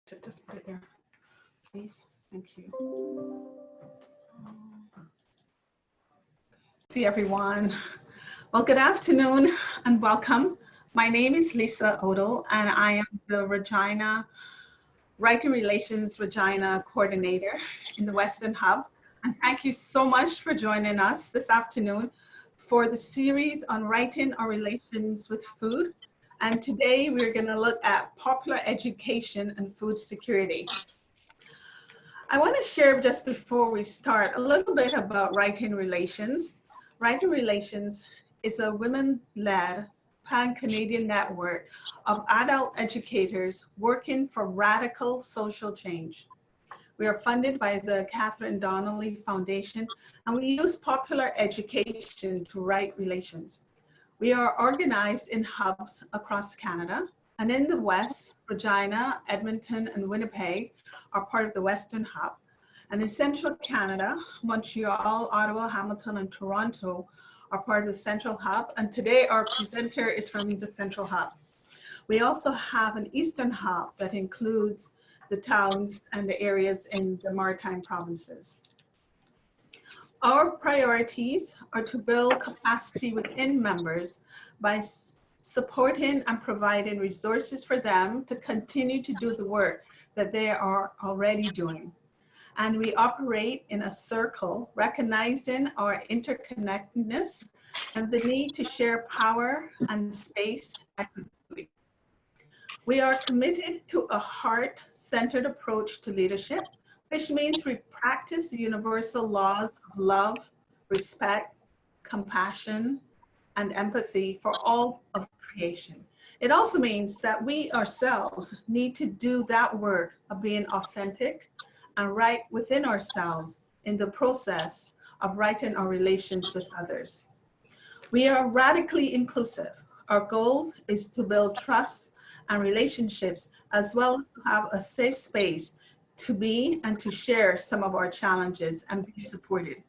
Just put it there, please. Thank you. See everyone. Well, good afternoon and welcome. My name is Lisa Odell and I am the Regina Writing Relations Regina Coordinator in the Western Hub. And thank you so much for joining us this afternoon for the series on writing our relations with food. And today we're going to look at popular education and food security. I want to share just before we start a little bit about Writing Relations. Writing Relations is a women-led pan-Canadian network of adult educators working for radical social change. We are funded by the Catherine Donnelly Foundation, and we use popular education to write relations. We are organized in hubs across Canada, and in the West, Regina, Edmonton, and Winnipeg are part of the Western Hub. And in Central Canada, Montreal, Ottawa, Hamilton, and Toronto are part of the Central Hub. And today our presenter is from the Central Hub. We also have an Eastern Hub that includes the towns and the areas in the Maritime provinces. Our priorities are to build capacity within members by supporting and providing resources for them to continue to do the work that they are already doing. And we operate in a circle, recognizing our interconnectedness and the need to share power and space equitably. We are committed to a heart-centered approach to leadership, which means we practice the universal laws of love, respect, compassion, and empathy for all of creation. It also means that we ourselves need to do that work of being authentic and right within ourselves in the process of writing our relations with others. We are radically inclusive. Our goal is to build trust and relationships, as well as to have a safe space to be and to share some of our challenges and be supported.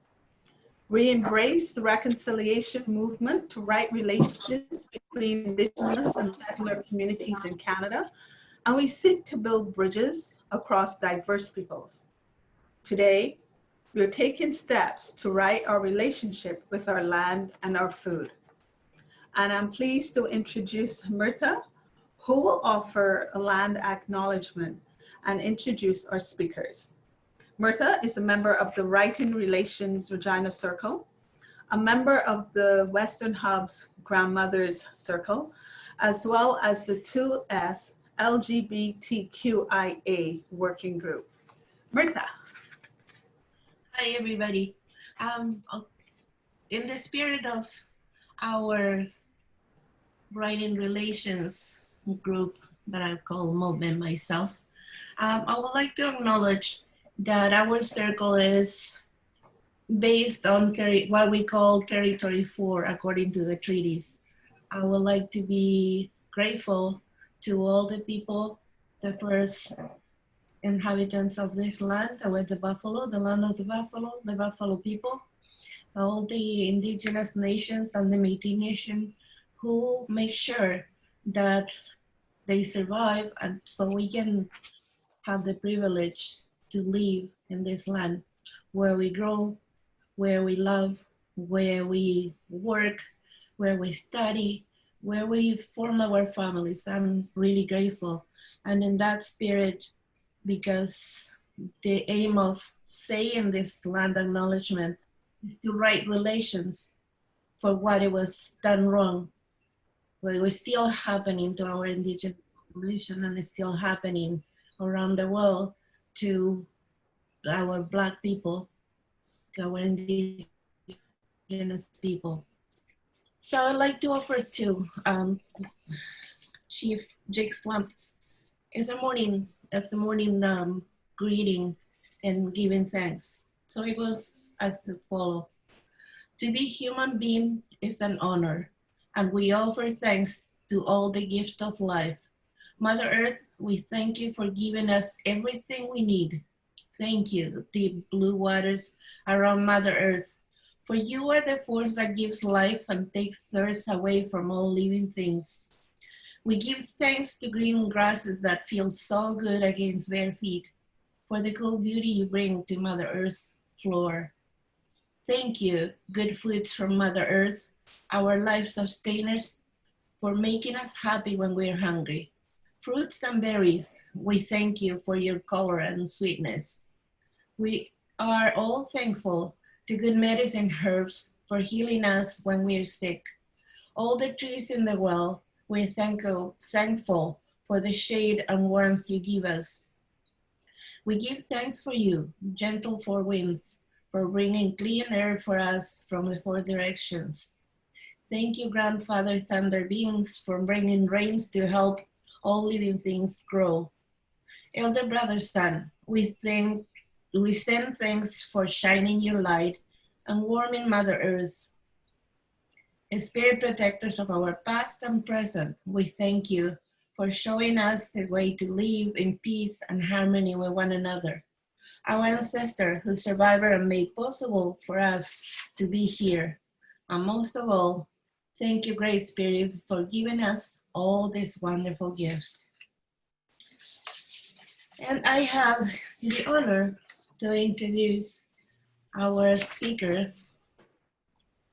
We embrace the reconciliation movement to right relations between Indigenous and settler communities in Canada, and we seek to build bridges across diverse peoples. Today, we are taking steps to right our relationship with our land and our food. And I'm pleased to introduce Myrtha, who will offer a land acknowledgement and introduce our speakers. Myrtha is a member of the Writing Relations Regina Circle, a member of the Western Hub's Grandmothers Circle, as well as the 2S LGBTQIA working group. Myrtha. Hi, everybody. In the spirit of our Writing Relations group that I call Movement myself, I would like to acknowledge that our circle is based on what we call Territory 4 according to the treaties. I would like to be grateful to all the people, the first inhabitants of this land, with the buffalo, the land of the buffalo people, all the indigenous nations and the Métis Nation who make sure that they survive, and so we can have the privilege to live in this land where we grow, where we love, where we work, where we study, where we form our families. I'm really grateful. And in that spirit, because the aim of saying this land acknowledgement is to right relations for what it was done wrong, but it was still happening to our indigenous population, and it's still happening around the world to our Black people, to our indigenous people. So I'd like to offer to Chief Jake Slump as a morning greeting and giving thanks. So it goes as follows. To be human being is an honor, and we offer thanks to all the gifts of life. Mother Earth, we thank you for giving us everything we need. Thank you, deep blue waters around Mother Earth, for you are the force that gives life and takes thirsts away from all living things. We give thanks to green grasses that feel so good against bare feet, for the cool beauty you bring to Mother Earth's floor. Thank you, good foods from Mother Earth, our life sustainers, for making us happy when we're hungry. Fruits and berries, we thank you for your color and sweetness. We are all thankful to good medicine herbs for healing us when we're sick. All the trees in the world, we're thankful for the shade and warmth you give us. We give thanks for you, gentle four winds, for bringing clean air for us from the four directions. Thank you, Grandfather Thunder Beings, for bringing rains to help all living things grow. Elder Brother Sun, we send thanks for shining your light and warming Mother Earth. Spirit protectors of our past and present, we thank you for showing us the way to live in peace and harmony with one another. Our ancestor who survived and made possible for us to be here. And most of all, thank you, Great Spirit, for giving us all these wonderful gifts. And I have the honor to introduce our speaker,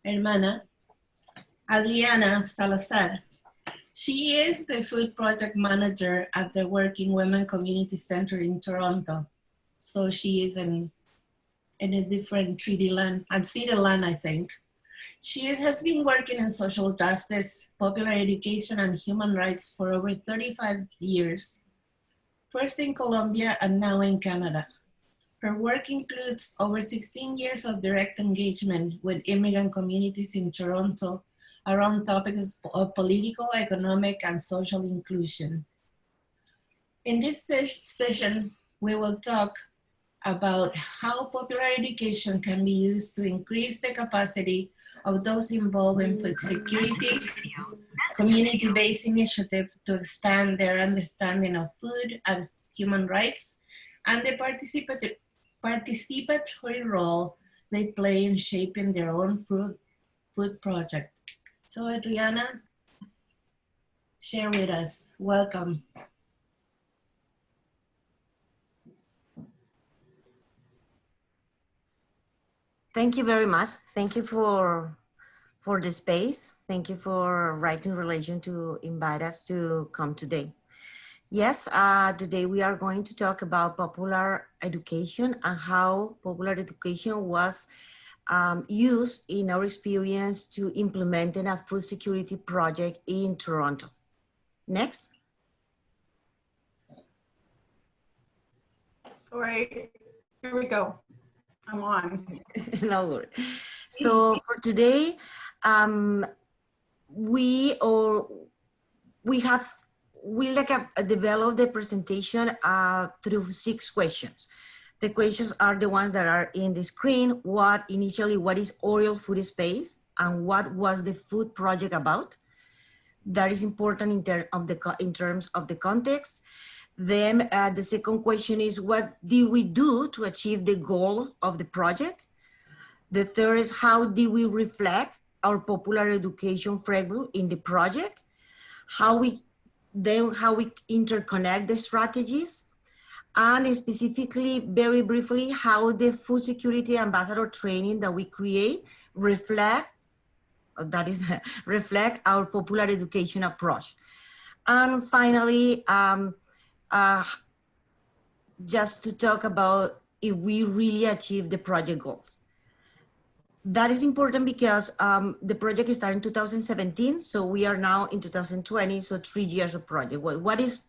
Hermana Adriana Salazar. She is the food project manager at the Working Women Community Center in Toronto. So she is in a different treaty land, unceded land, I think. She has been working in social justice, popular education, and human rights for over 35 years, first in Colombia and now in Canada. Her work includes over 16 years of direct engagement with immigrant communities in Toronto around topics of political, economic, and social inclusion. In this session, we will talk about how popular education can be used to increase the capacity of those involved in food security, community-based initiative to expand their understanding of food and human rights, and the participatory role they play in shaping their own food project. So Adriana, share with us. Welcome. Thank you very much. Thank you for the space. Thank you for Writing Relation to invite us to come today. Yes, today we are going to talk about popular education and how popular education was used in our experience to implementing a food security project in Toronto. Next. Sorry, here we go. I'm on. No worries. So for today, we developed the presentation through 6 questions. The questions are the ones that are in the screen. What is oral food space and what was the food project about? That is important in terms of the context. Then the second question is, what did we do to achieve the goal of the project? The third is, how did we reflect our popular education framework in the project? How we interconnect the strategies, and specifically, very briefly, how the food security ambassador training that we create reflect our popular education approach. And finally, just to talk about if we really achieved the project goals. That is important because the project started in 2017, so we are now in 2020, so 3 years of project. What is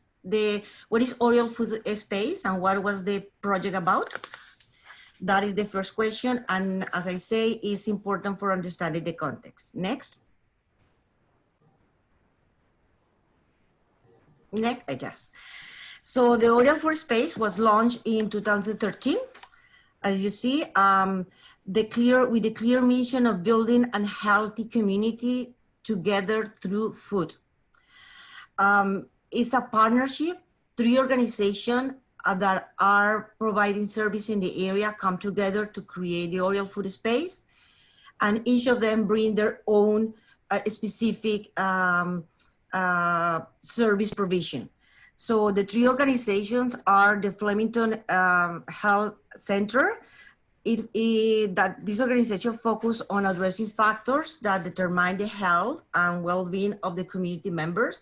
oral food space and what was the project about? That is the first question, and as I say, it's important for understanding the context. Next. Yes. So the oral food space was launched in 2013. As you see, with the clear mission of building a healthy community together through food. It's a partnership. 3 organizations that are providing service in the area come together to create the oral food space, and each of them bring their own specific service provision. So the three organizations are the Flemington Health Center. That this organization focuses on addressing factors that determine the health and well-being of the community members,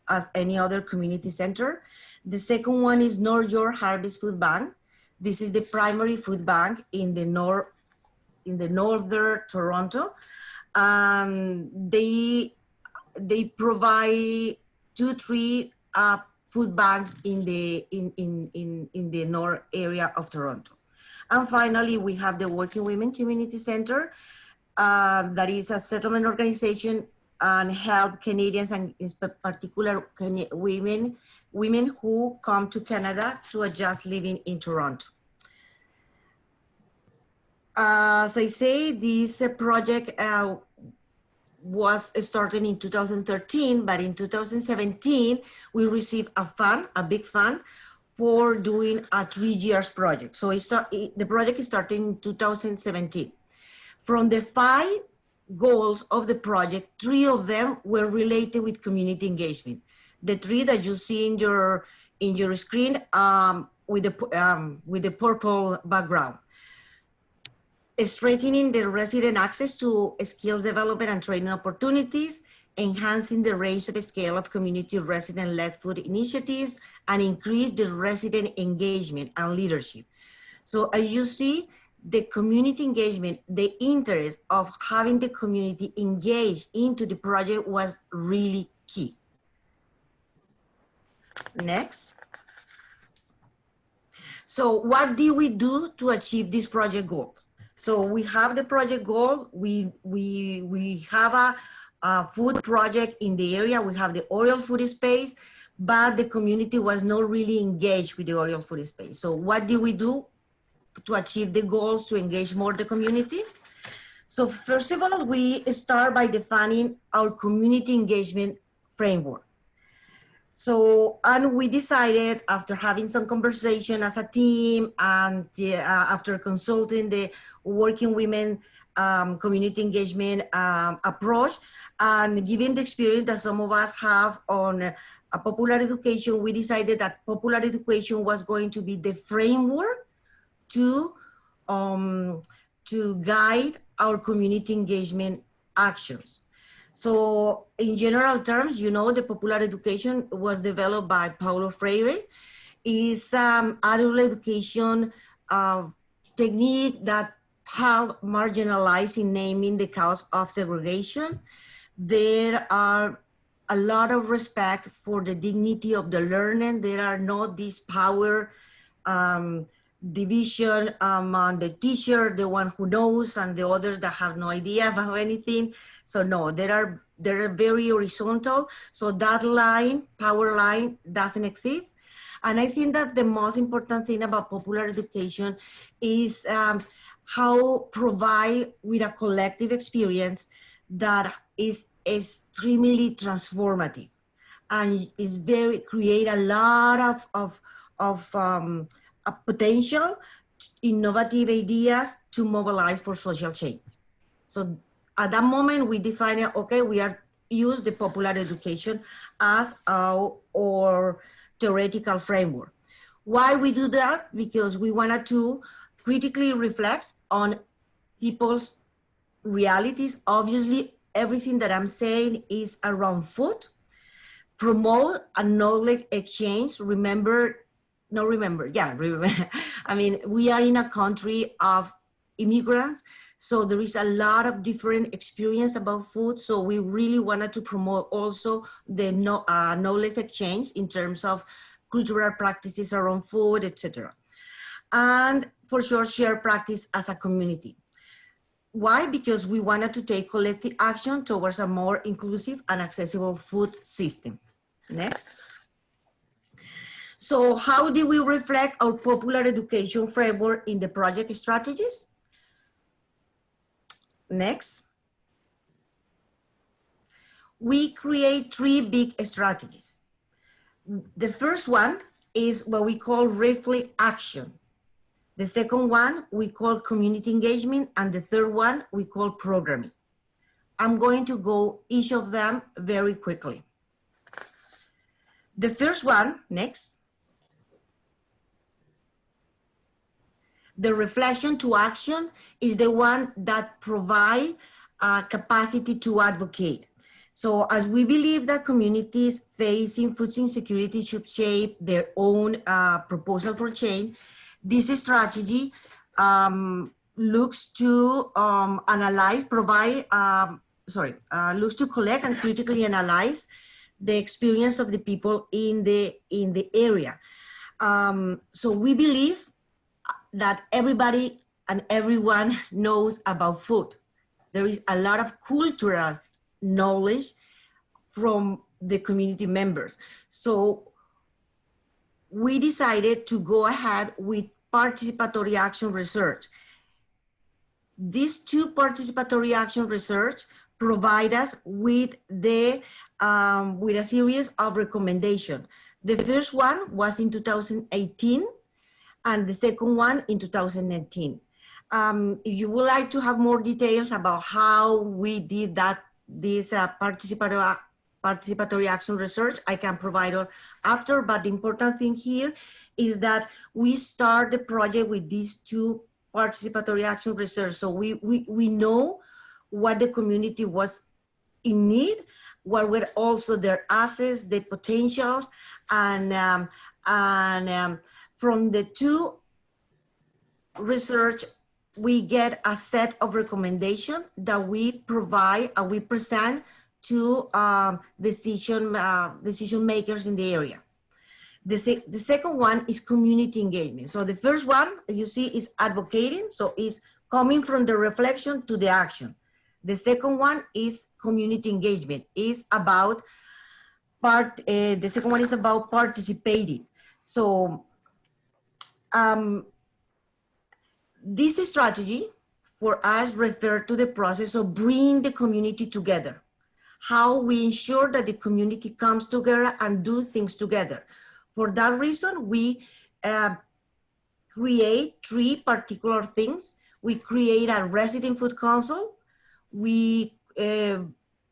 as any other community center. The second one is North York Harvest Food Bank. This is the primary food bank in the northern Toronto. They provide 2-3 food banks in the north area of Toronto. And finally, we have the Working Women Community Center, that is a settlement organization and help Canadians, and in particular women who come to Canada to adjust living in Toronto. As I say, this project was started in 2013, but in 2017, we received a big fund for doing a 3 years project. So the project started in 2017. From the 5 goals of the project, 3 of them were related with community engagement. The 3 that you see in your screen with the purple background. Strengthening the resident access to skills development and training opportunities, enhancing the range and scale of community resident-led food initiatives, and increase the resident engagement and leadership. So as you see, the community engagement, the interest of having the community engaged into the project was really key. Next. So what did we do to achieve these project goals? So we have the project goal. We have a food project in the area. We have the oral food space, but the community was not really engaged with the oral food space. So what did we do to achieve the goals to engage more the community? So first of all, we start by defining our community engagement framework. So, and we decided after having some conversation as a team and after consulting the Working Women community engagement approach, and given the experience that some of us have on a popular education, we decided that popular education was going to be the framework to guide our community engagement actions. So in general terms, you know, the popular education was developed by Paulo Freire. It's adult education technique that help marginalize in naming the cause of segregation. There are a lot of respect for the dignity of the learning. There are not this power division among the teacher, the one who knows, and the others that have no idea about anything. So no, they're very horizontal. So that line, power line, doesn't exist. And I think that the most important thing about popular education is how provide with a collective experience that is extremely transformative and is create a lot of potential, innovative ideas to mobilize for social change. So at that moment, we define it, okay, we are use the popular education as our theoretical framework. Why we do that? Because we wanted to critically reflect on people's realities. Obviously, everything that I'm saying is around food, promote a knowledge exchange. I mean, we are in a country of immigrants, so there is a lot of different experience about food. So we really wanted to promote also the knowledge exchange in terms of cultural practices around food, etc. And for sure, share practice as a community. Why? Because we wanted to take collective action towards a more inclusive and accessible food system. Next. So how do we reflect our popular education framework in the project strategies? Next. We create 3 big strategies. The first one is what we call reflect action. The second one we call community engagement, and the third one we call programming. I'm going to go each of them very quickly. The first one, next. The reflection to action is the one that provide capacity to advocate. So as we believe that communities facing food insecurity should shape their own proposal for change, this strategy looks to analyze, looks to collect and critically analyze the experience of the people in the area. So we believe that everybody and everyone knows about food. There is a lot of cultural knowledge from the community members. So we decided to go ahead with participatory action research. These two participatory action research provide us with a series of recommendations. The first one was in 2018, and the second one in 2019. If you would like to have more details about how we did this participatory action research, I can provide it after, but the important thing here is that we start the project with these two participatory action research. So we know what the community was in need, what were also their assets, the potentials, and from the two research, we get a set of recommendations that we provide and we present to decision makers in the area. The second one is community engagement. So the first one you see is advocating, so it's coming from the reflection to the action. The second one is community engagement. Is about the second one is about participating. So this strategy for us refers to the process of bringing the community together, how we ensure that the community comes together and do things together. For that reason, we create three particular things. We create a resident food council. We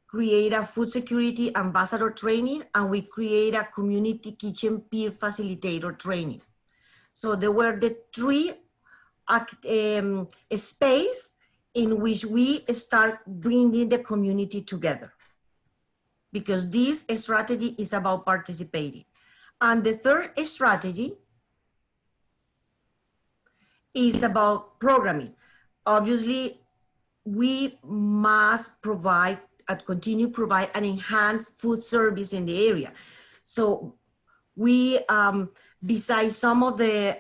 create a food security ambassador training, and we create a community kitchen peer facilitator training. So there were the three space in which we start bringing the community together, because this strategy is about participating. And the third strategy is about programming. Obviously, we must provide and continue to provide an enhanced food service in the area. So we, besides some of the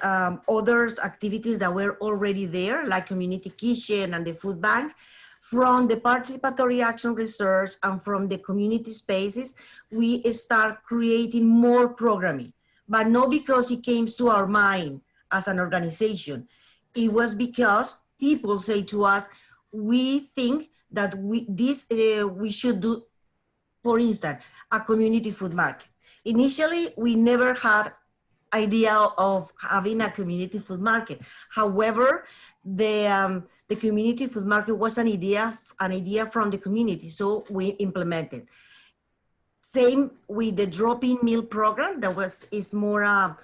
other activities that were already there, like community kitchen and the food bank, from the participatory action research and from the community spaces, we start creating more programming, but not because it came to our mind as an organization. It was because people say to us, we think that we should do, for instance, a community food market. Initially, we never had idea of having a community food market. However, the community food market was an idea from the community, so we implemented. Same with the drop-in meal program. That is more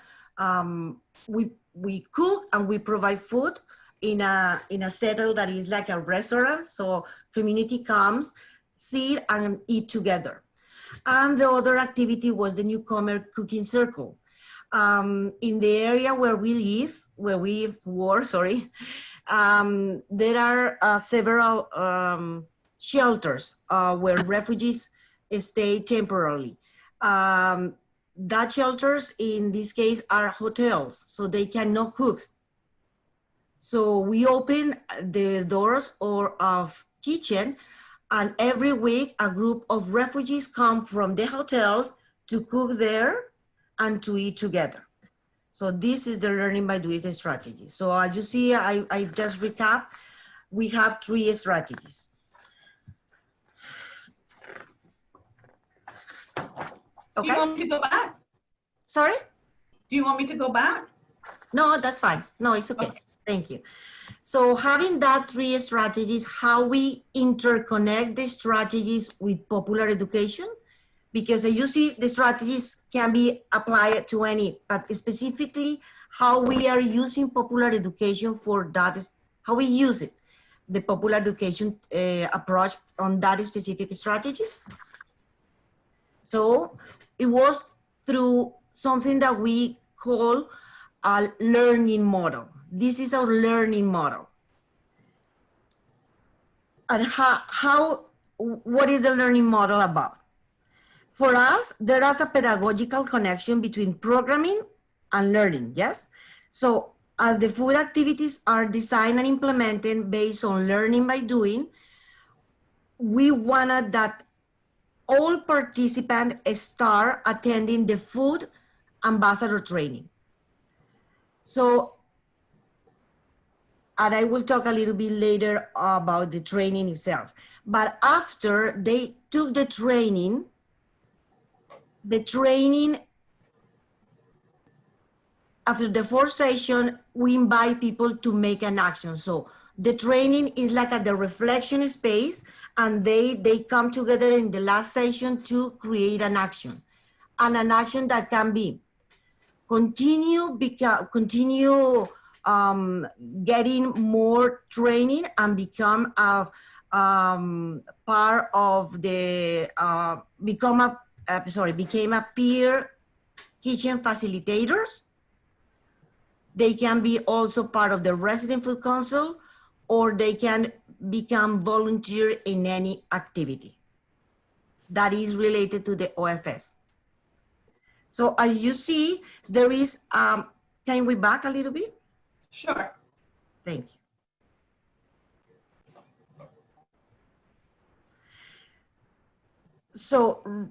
we cook and we provide food in a settle that is like a restaurant. So community comes, sit and eat together. And the other activity was the newcomer cooking circle. In the area where we live, there are several shelters where refugees stay temporarily. That shelters in this case are hotels, so they cannot cook. So we open the doors of kitchen, and every week a group of refugees come from the hotels to cook there and to eat together. So this is the learning by doing strategy. So as you see, I just recap, we have three strategies. Okay. Do you want me to go back? Sorry? Do you want me to go back? No, that's fine. No, it's okay. Thank you. So having that three strategies, how we interconnect the strategies with popular education, because as you see, the strategies can be applied to any, but specifically how we are using popular education for that is how we use it, the popular education approach on that specific strategies. So it was through something that we call a learning model. This is our learning model. And what is the learning model about? For us, there is a pedagogical connection between programming and learning, yes? So as the food activities are designed and implemented based on learning by doing, we wanted that all participants start attending the food ambassador training. So, and I will talk a little bit later about the training itself. But after they took the training, after the fourth session, we invite people to make an action. So the training is like at the reflection space, and they come together in the last session to create an action. And an action that can be continue getting more training and become a part of the, became a peer kitchen facilitators. They can be also part of the resident food council, or they can become volunteer in any activity that is related to the OFS. So as you see, there is, can we back a little bit? Sure. Thank you. So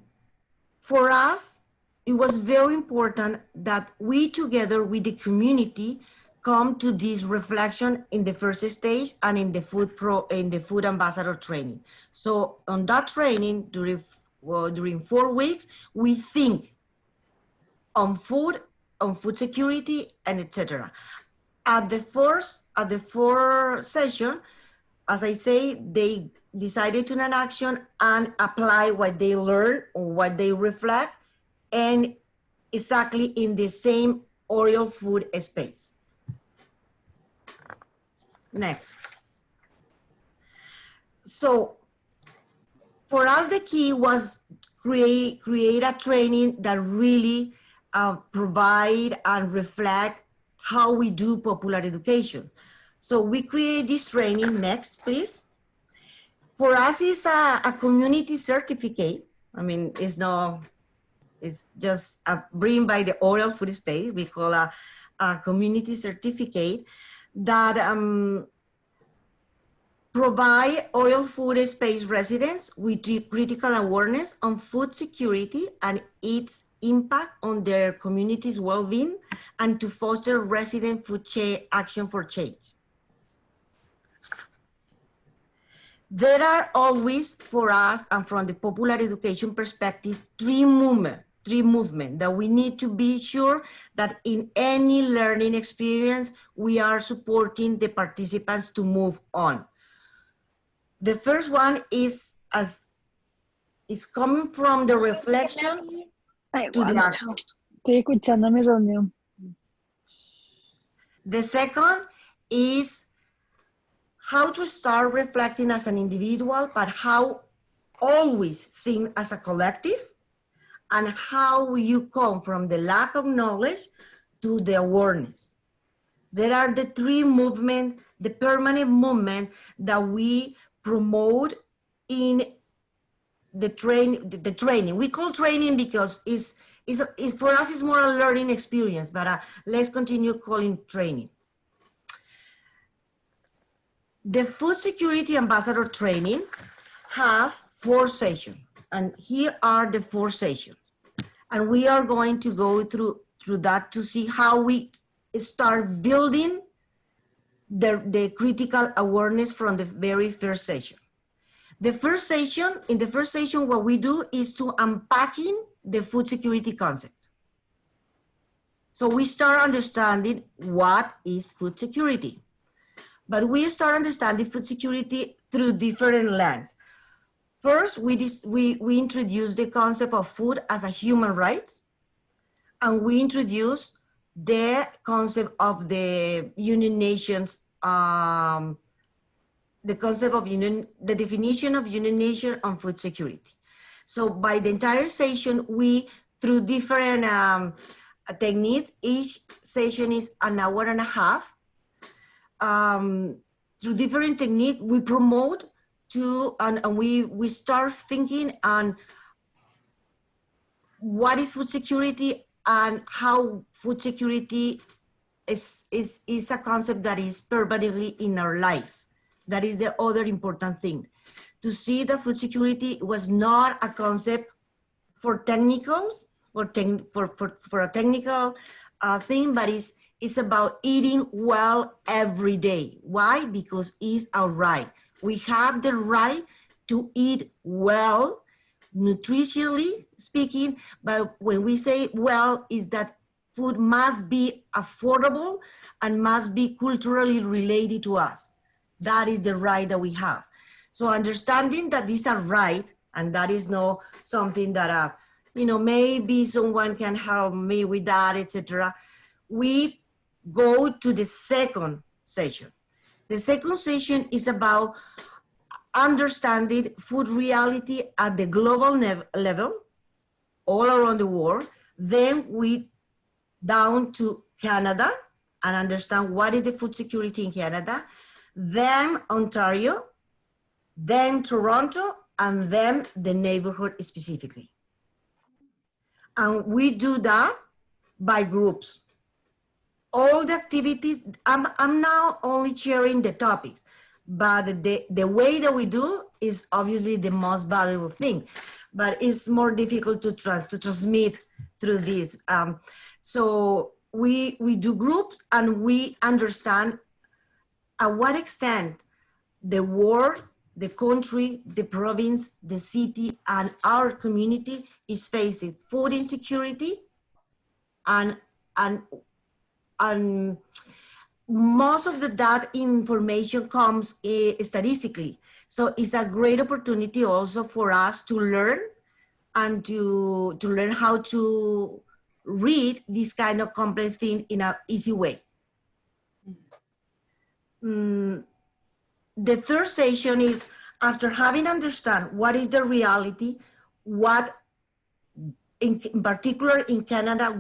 for us, it was very important that we together with the community come to this reflection in the first stage and in the food ambassador training. So on that training, during 4 weeks, we think on food security, and etc. At the fourth session, as I say, they decided to an action and apply what they learn or what they reflect, and exactly in the same oral food space. Next. So for us, the key was create a training that really provide and reflect how we do popular education. So we create this training. Next, please. For us, it's a community certificate. I mean, it's just bring by the oral food space. We call a community certificate that provide oil food space residents with critical awareness on food security and its impact on their community's well-being, and to foster resident food action for change. There are always, for us and from the popular education perspective, three movements that we need to be sure that in any learning experience, we are supporting the participants to move on. The first one is coming from the reflection to the action. Estoy escuchando mi reunión. The second is how to start reflecting as an individual, but how always think as a collective, and how you come from the lack of knowledge to the awareness. There are the three movements, the permanent movement that we promote in the training. We call training because it's for us, it's more a learning experience, but let's continue calling training. The food security ambassador training has 4 sessions, and here are the 4 sessions. And we are going to go through that to see how we start building the critical awareness from the very first session. In the first session, what we do is to unpacking the food security concept. So we start understanding what is food security. But we start understanding food security through different lenses. First, we introduced the concept of food as a human right, and we introduced the concept of the United Nations, the definition of United Nations on food security. So by the entire session, we, through different techniques, each session is an hour and a half. Through different techniques, we promote and we start thinking on what is food security and how food security is a concept that is permanently in our life. That is the other important thing. To see that food security was not a concept for technicals, for a technical thing, but it's about eating well every day. Why? Because it's our right. We have the right to eat well, nutritionally speaking, but when we say well, is that food must be affordable and must be culturally related to us. That is the right that we have. So understanding that these are right, and that is not something that, maybe someone can help me with that, etc. We go to the second session. The second session is about understanding food reality at the global level, all around the world. Then we down to Canada and understand what is the food security in Canada, then Ontario, then Toronto, and then the neighborhood specifically. And we do that by groups. All the activities, I'm now only sharing the topics, but the way that we do is obviously the most valuable thing, but it's more difficult to transmit through this. So we do groups and we understand at what extent the world, the country, the province, the city, and our community is facing food insecurity, and most of that information comes statistically. So it's a great opportunity also for us to learn and to learn how to read this kind of complex thing in an easy way. The third session is, after having understand what is the reality, what in particular in Canada,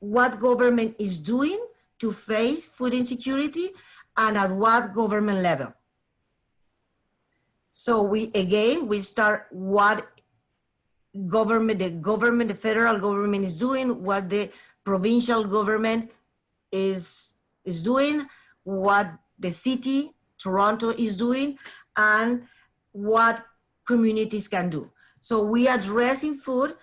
what government is doing to face food insecurity and at what government level. So we start what the federal government is doing, what the provincial government is doing, what the city, Toronto, is doing, and what communities can do. So we are addressing food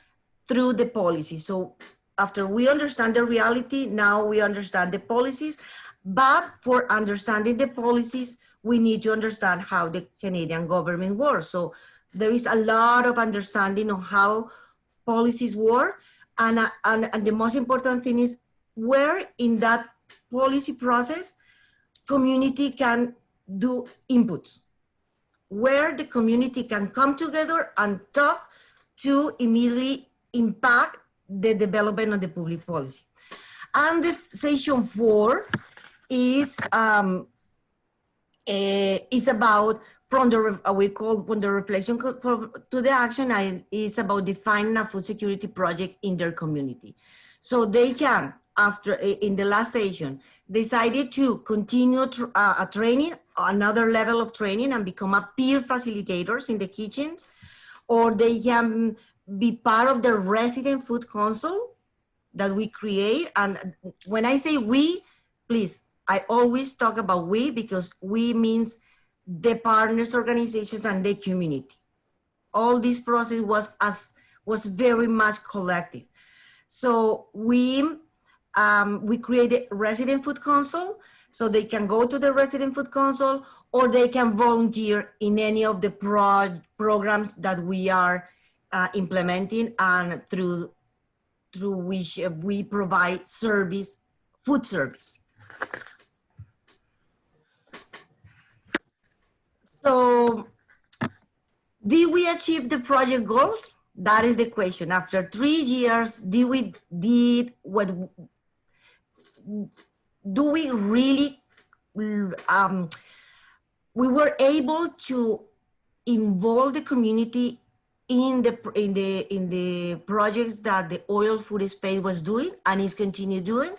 through the policy. So after we understand the reality, now we understand the policies, but for understanding the policies, we need to understand how the Canadian government works. So there is a lot of understanding of how policies work, and the most important thing is where in that policy process, community can do inputs, where the community can come together and talk to immediately impact the development of the public policy. And the session 4 is about from the reflection to the action is about defining a food security project in their community. So they can, after in the last session, decided to continue a training, another level of training, and become a peer facilitators in the kitchens, or they can be part of the resident food council that we create. And when I say we, please, I always talk about we, because we means the partners, organizations, and the community. All this process was very much collective. So we created resident food council, so they can go to the resident food council, or they can volunteer in any of the programs that we are implementing and through which we provide service, food service. So Did we achieve the project goals? That is the question. After 3 years, do we really, we were able to involve the community in the projects that the oil food space was doing and is continue doing?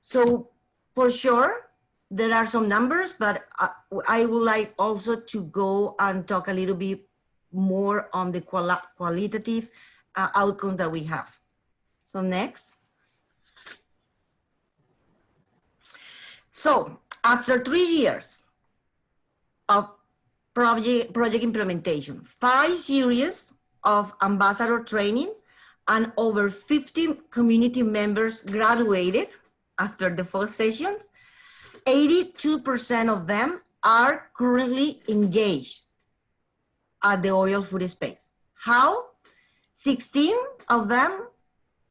So for sure, there are some numbers, but I would like also to go and talk a little bit more on the qualitative outcome that we have. So next. So after 3 years of project implementation, 5 series of ambassador training, and over 50 community members graduated after the first sessions, 82% of them are currently engaged at the oil food space. How? 16 of them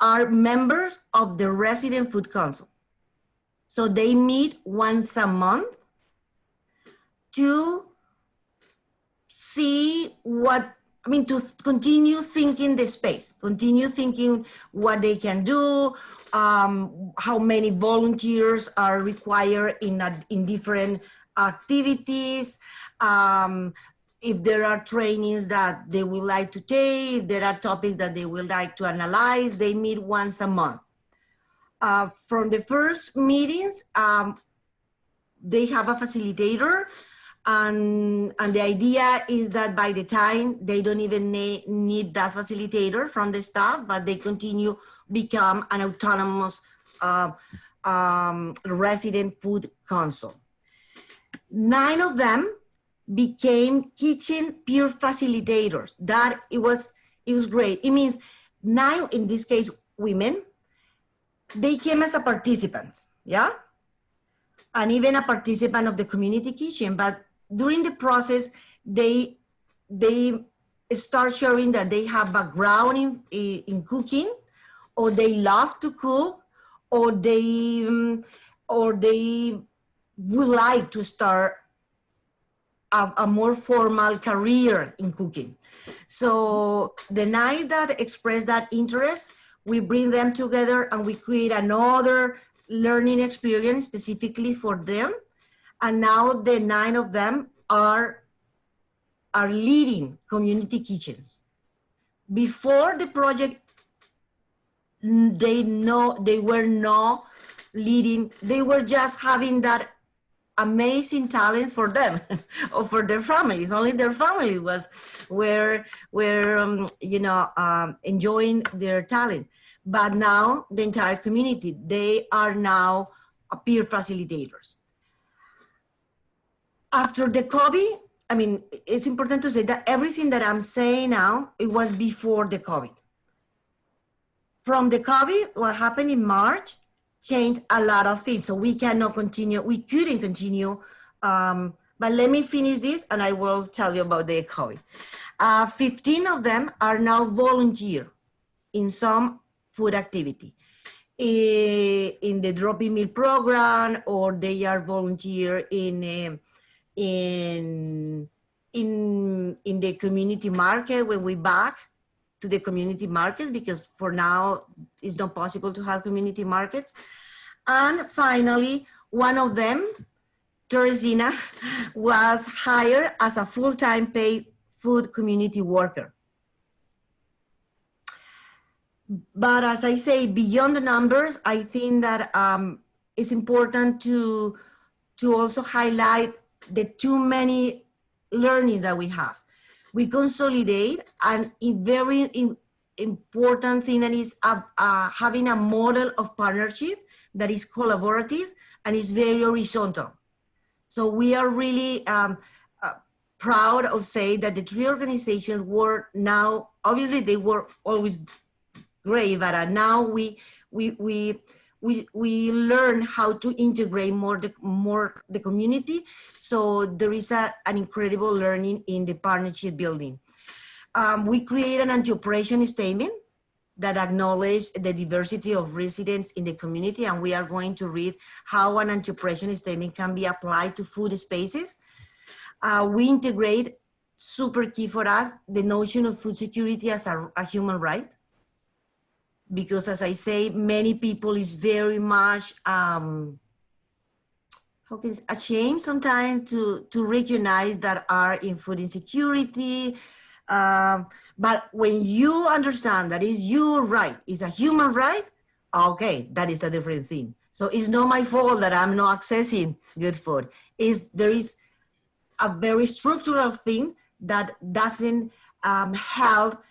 are members of the Resident Food Council. So they meet once a month to see to continue thinking the space, continue thinking what they can do, how many volunteers are required in different activities, if there are trainings that they would like to take, if there are topics that they would like to analyze. They meet once a month. From the first meetings, they have a facilitator, and the idea is that by the time they don't even need that facilitator from the staff, but they continue become an autonomous resident food council. 9 of them became kitchen peer facilitators. It was great. It means 9, in this case, women, they came as a participant, yeah? And even a participant of the community kitchen, but during the process, they start showing that they have background in cooking, or they love to cook, or they would like to start a more formal career in cooking. So the 9 that express that interest, we bring them together and we create another learning experience specifically for them. And now the 9 of them are leading community kitchens. Before the project, they were not leading, they were just having that amazing talents for them or for their families. Only their family were enjoying their talent. But now the entire community, they are now peer facilitators. After the COVID, I mean, it's important to say that everything that I'm saying now, it was before the COVID. From the COVID, what happened in March changed a lot of things. So we cannot continue, we couldn't continue. But let me finish this and I will tell you about the COVID. 15 of them are now volunteer in some food activity. In the drop-in meal program, or they are volunteer in the community market when we back to the community markets, because for now it's not possible to have community markets. And finally, one of them, Teresina, was hired as a full-time paid food community worker. But as I say, beyond the numbers, I think that it's important to also highlight the too many learnings that we have. We consolidate, and a very important thing that is having a model of partnership that is collaborative and is very horizontal. So we are really proud of saying that the 3 organizations were now, obviously they were always great, but now we learn how to integrate more the community. So there is an incredible learning in the partnership building. We create an anti-oppression statement that acknowledges the diversity of residents in the community, and we are going to read how an anti-oppression statement can be applied to food spaces. We integrate super key for us, the notion of food security as a human right. Because as I say, many people is very much, ashamed sometimes to recognize that are in food insecurity. But when you understand that is your right, is a human right, okay, that is a different thing. So it's not my fault that I'm not accessing good food. There is a very structural thing that doesn't help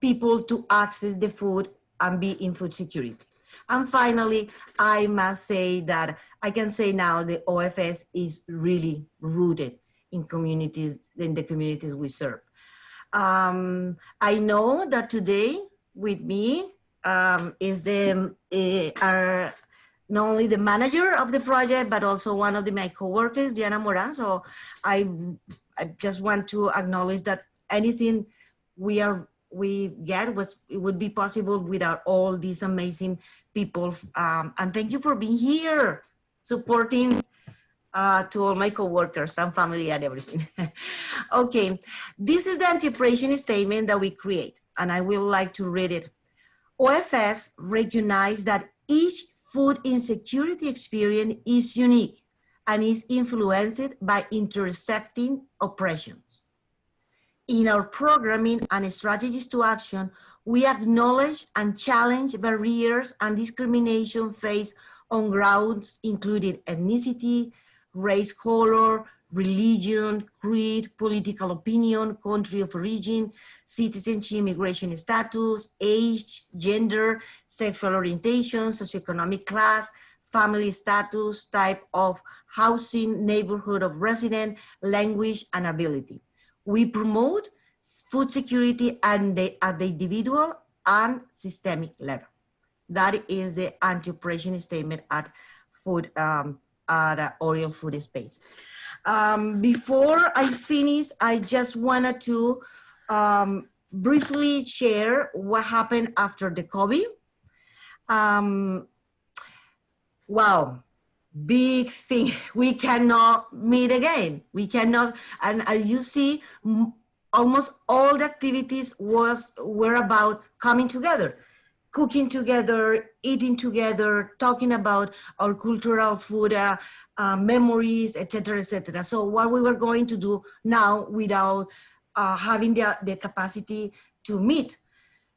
people to access the food and be in food security. And finally, I must say that I can say now the OFS is really rooted in communities, in the communities we serve. I know that today with me is our, not only the manager of the project, but also one of my coworkers, Diana Moran. So I just want to acknowledge that anything we get it would be possible without all these amazing people. And thank you for being here, supporting to all my coworkers and family and everything. Okay, this is the anti-oppression statement that we create, and I will like to read it. OFS recognize that each food insecurity experience is unique and is influenced by intersecting oppressions. In our programming and strategies to action, we acknowledge and challenge barriers and discrimination faced on grounds including ethnicity, race, color, religion, creed, political opinion, country of origin, citizenship, immigration status, age, gender, sexual orientation, socioeconomic class, family status, type of housing, neighborhood of resident, language, and ability. We promote food security at the individual and systemic level. That is the anti-oppression statement at food, at oral food space. Before I finish, I just wanted to briefly share what happened after the COVID. Wow, big thing. We cannot meet again. We cannot, and as you see, almost all the activities were about coming together, cooking together, eating together, talking about our cultural food memories, etc., etc. So what we were going to do now without having the capacity to meet.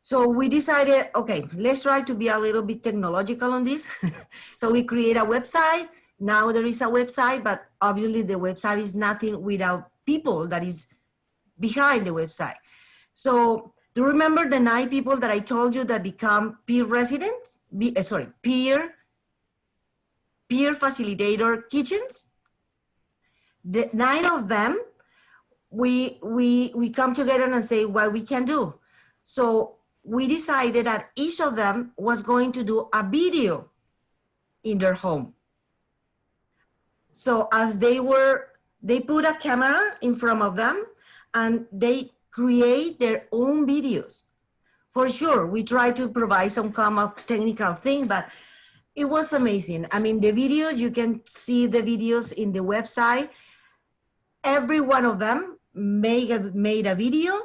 So we decided, okay, let's try to be a little bit technological on this. So we create a website. Now there is a website, but obviously the website is nothing without people that is behind the website. So do you remember the 9 people that I told you that become peer residents? Peer facilitator kitchens? The 9 of them, we come together and say what we can do. So we decided that each of them was going to do a video in their home. So as they put a camera in front of them and they create their own videos. For sure, we try to provide some kind of technical thing, but it was amazing. I mean, the videos, you can see the videos in the website. Every one of them made a video,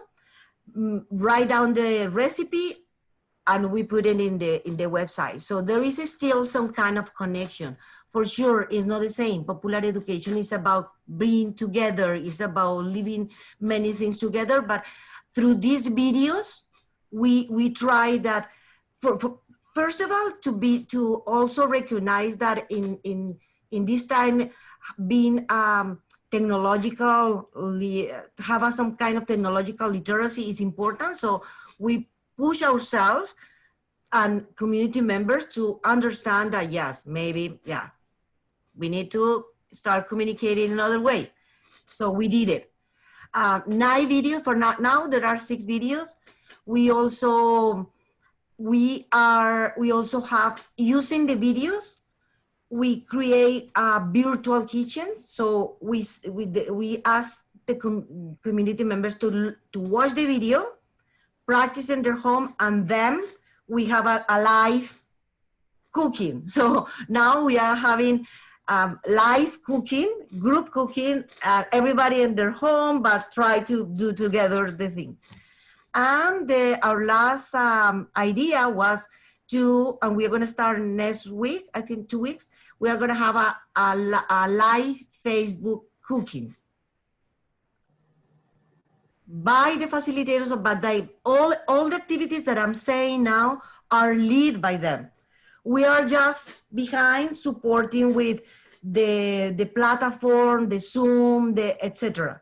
write down the recipe, and we put it in the website. So there is still some kind of connection. For sure, it's not the same. Popular education is about being together, it's about living many things together. But through these videos, we try that, first of all, to also recognize that in this time, being technologically, have some kind of technological literacy is important. So we push ourselves and community members to understand that, yes, maybe, yeah, we need to start communicating another way. So we did it. 9 videos, for now there are 6 videos. We also have, using the videos, we create virtual kitchens. So we ask the community members to watch the video, practice in their home, and then we have a live cooking. So now we are having live cooking, group cooking, everybody in their home, but try to do together the things. And our last idea was to, and we're going to start next week, I think 2 weeks, we are going to have a live Facebook cooking by the facilitators, but all the activities that I'm saying now are led by them. We are just behind supporting with the platform, the Zoom, the etc.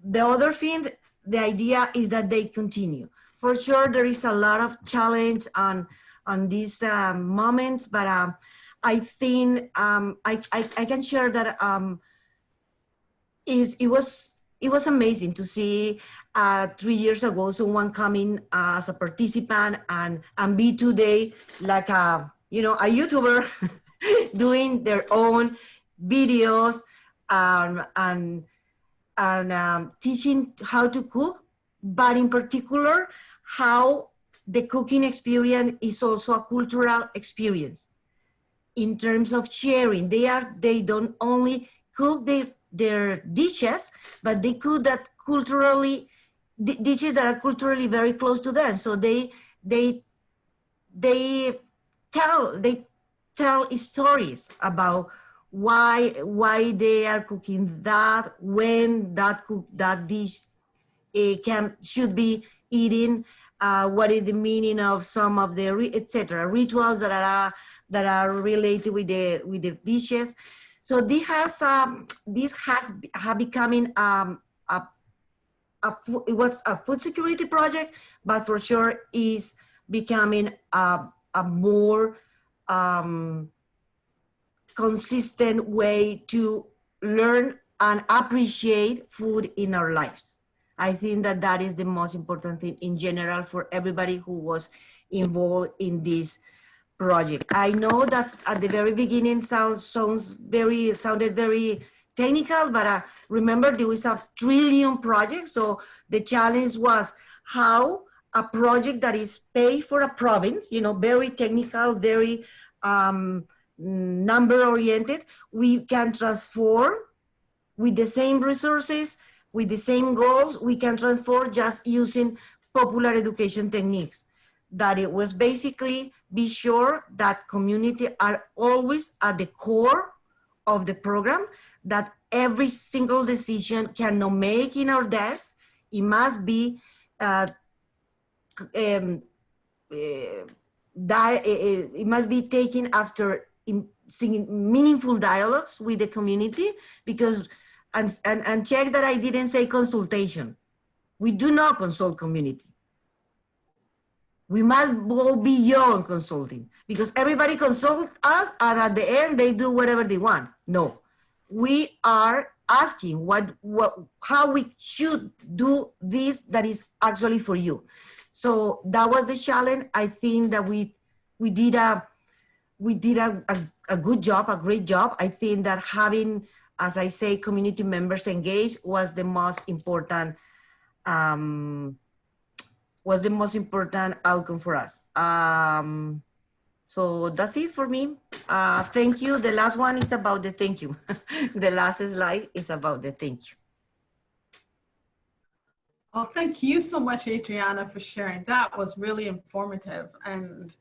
The other thing, the idea is that they continue. For sure, there is a lot of challenge on these moments, but I think I can share that it was amazing to see 3 years ago someone coming as a participant and be today like a YouTuber doing their own videos and teaching how to cook, but in particular how the cooking experience is also a cultural experience in terms of sharing. They don't only cook their dishes, but they cook that culturally, dishes that are culturally very close to them. So they tell stories about why they are cooking that, when that dish should be eaten, what is the meaning of some of the etc. rituals that are related with the dishes. So this has becoming it was a food security project, but for sure is becoming a more consistent way to learn and appreciate food in our lives. I think that is the most important thing in general for everybody who was involved in this project. I know that's at the very beginning sounded very technical, but remember there was a trillion project. So the challenge was how a project that is paid for a province, very technical, very number oriented, we can transform with the same resources, with the same goals, we can transform just using popular education techniques. That it was basically be sure that community are always at the core of the program, that every single decision cannot make in our desk. It must be it must be taken after meaningful dialogues with the community, because and check that I didn't say consultation. We do not consult community. We must go beyond consulting, because everybody consults us and at the end they do whatever they want. No, we are asking how we should do this that is actually for you. So that was the challenge. I think that we did a good job, a great job. I think that having, as I say, community members engaged was the most important outcome for us. So that's it for me. Thank you. The last one is about the thank you. The last slide is about the thank you. Oh, thank you so much, Adriana, for sharing. That was really informative, and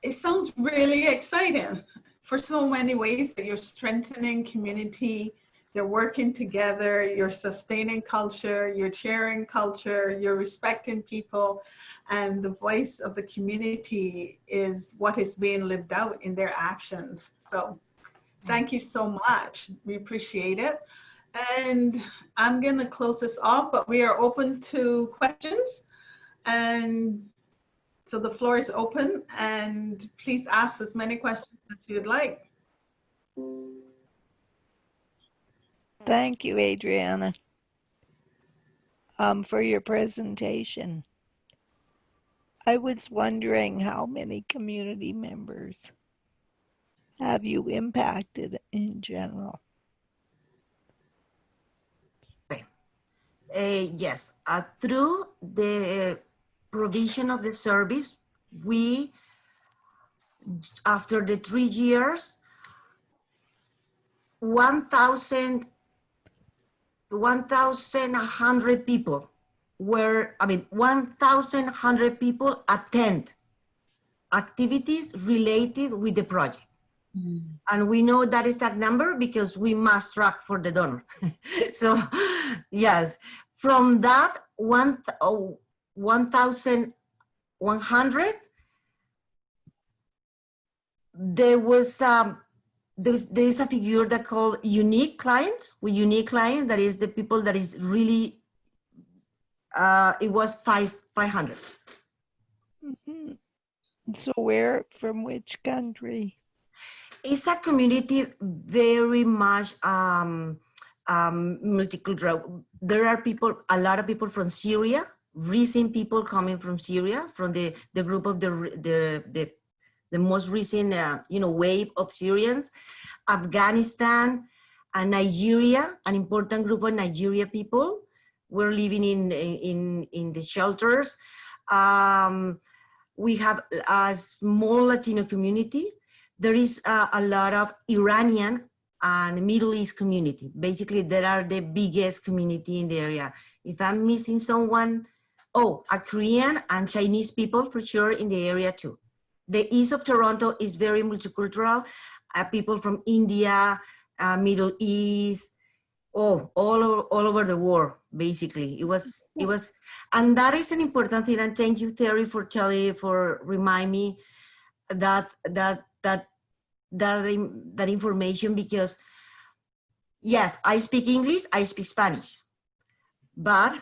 it sounds really exciting for so many ways that you're strengthening community, they're working together, you're sustaining culture, you're sharing culture, you're respecting people, and the voice of the community is what is being lived out in their actions. So thank you so much. We appreciate it. And I'm going to close this off, but we are open to questions. And so the floor is open, and please ask as many questions as you'd like. Thank you, Adriana, for your presentation. I was wondering how many community members have you impacted in general? Yes, through the provision of the service, we, after the 3 years, 1,100 people were, 1,100 people attend activities related with the project. And we know that is that number because we must track for the donor. So yes, from that 1,100, there is a figure that called unique clients. With unique client, that is the people that is really, it was 500. Mhm. So where, from which country? It's a community very much multicultural. There are people, a lot of people from Syria, recent people coming from Syria, from the group of the most recent wave of Syrians, Afghanistan, and Nigeria, an important group of Nigeria people were living in the shelters. We have a small Latino community. There is a lot of Iranian and Middle East community. Basically, they are the biggest community in the area. If I'm missing someone, a Korean and Chinese people for sure in the area too. The east of Toronto is very multicultural. People from India, Middle East, all over the world. Basically, it was, and that is an important thing. And thank you, Terry, for remind me that information, because yes, I speak English, I speak Spanish, but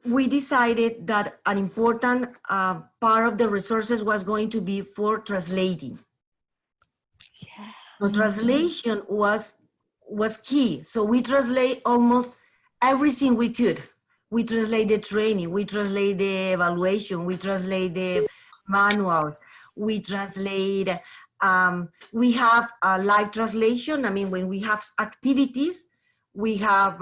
we decided that an important part of the resources was going to be for translating. Yeah. So translation was key. So we translate almost everything we could. We translate the training, we translate the evaluation, we translate the manuals, we translate, we have a live translation. When we have activities, we have,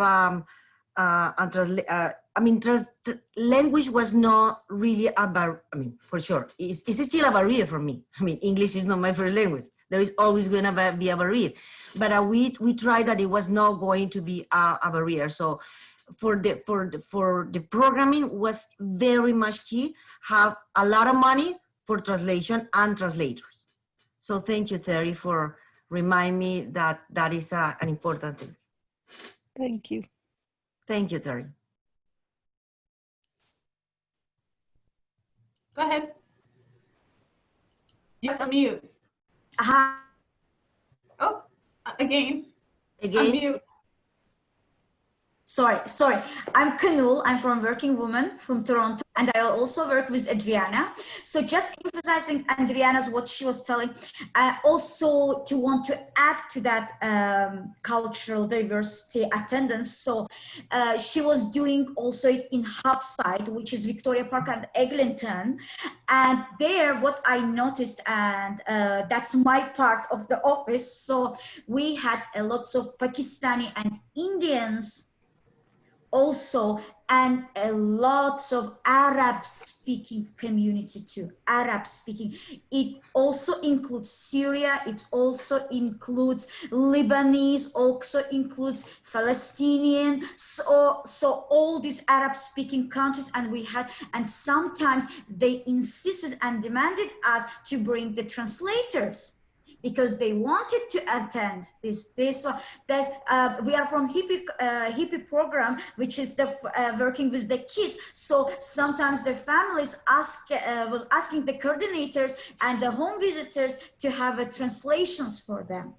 language was not really a barrier. For sure, it's still a barrier for me. English is not my first language. There is always going to be a barrier, but we tried that it was not going to be a barrier. So for the programming was very much key. Have a lot of money for translation and translators. So thank you, Terry, for remind me that is an important thing. Thank you. Thank you, Terry. Go ahead. You have to mute. Oh, again. Unmute. Sorry. I'm Kanul. I'm from Working Woman from Toronto, and I also work with Adriana. So just emphasizing Adriana's what she was telling, also to want to add to that cultural diversity attendance. So she was doing also it in Hubside, which is Victoria Park and Eglinton. And there, what I noticed, and that's my part of the office. So we had lots of Pakistani and Indians also, and a lots of Arab speaking community too, Arab speaking. It also includes Syria, it also includes Lebanese, also includes Palestinian, so all these Arab speaking countries. And we had, and sometimes they insisted and demanded us to bring the translators, because they wanted to attend this one. That we are from hippie program, which is the working with the kids. So sometimes the families was asking the coordinators and the home visitors to have translations for them.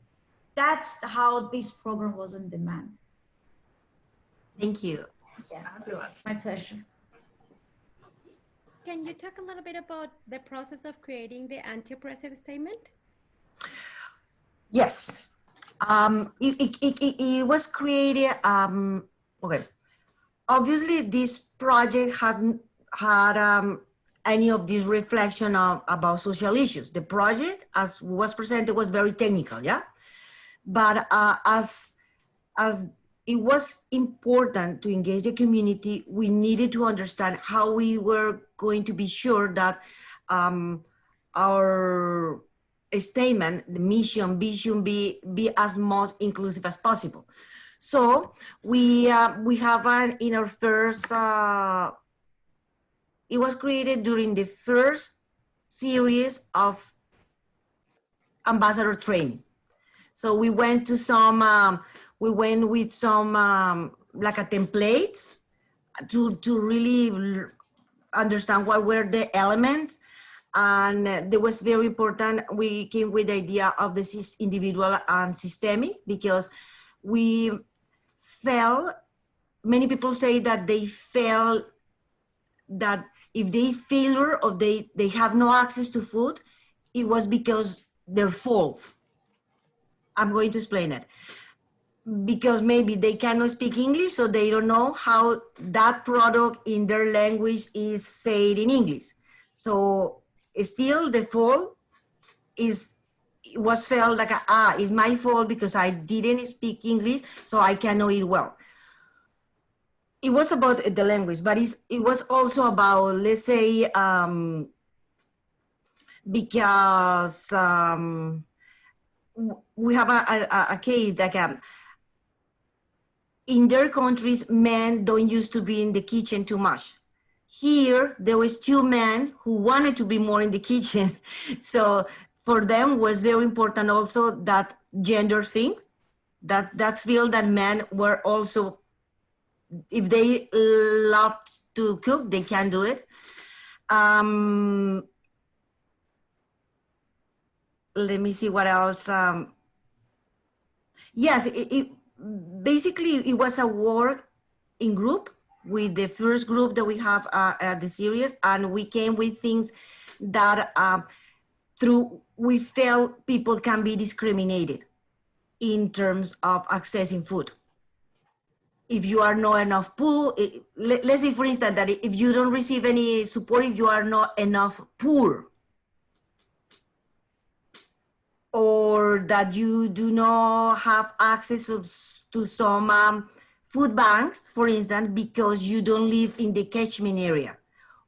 That's how this program was on demand. Thank you. Yeah. Fabulous. My pleasure. Can you talk a little bit about the process of creating the anti-oppressive statement? Yes, it was created. Okay, obviously this project hadn't had any of this reflection about social issues. The project, as was presented, was very technical, yeah. But as it was important to engage the community, we needed to understand how we were going to be sure that our statement, the mission, vision, be as most inclusive as possible. So we have in our first, it was created during the first series of ambassador training. So we went to some, we went with some like a template to really understand what were the elements. And that was very important. We came with the idea of the individual and systemic, because we felt, many people say that they felt that if they failure or they have no access to food, it was because their fault. I'm going to explain it. Because maybe they cannot speak English, so they don't know how that product in their language is said in English. So still the fault was felt like, it's my fault because I didn't speak English, so I cannot eat well. It was about the language, but it was also about, let's say, because we have a case that in their countries, men don't used to be in the kitchen too much. Here, there was 2 men who wanted to be more in the kitchen. So for them was very important also that gender thing, that feel that men were also, if they love to cook, they can do it. Let me see what else. Yes, basically it was a work in group with the first group that we have at the series, and we came with things that we felt people can be discriminated in terms of accessing food. If you are not enough poor, let's say for instance that if you don't receive any support, if you are not enough poor, or that you do not have access to some food banks, for instance, because you don't live in the catchment area,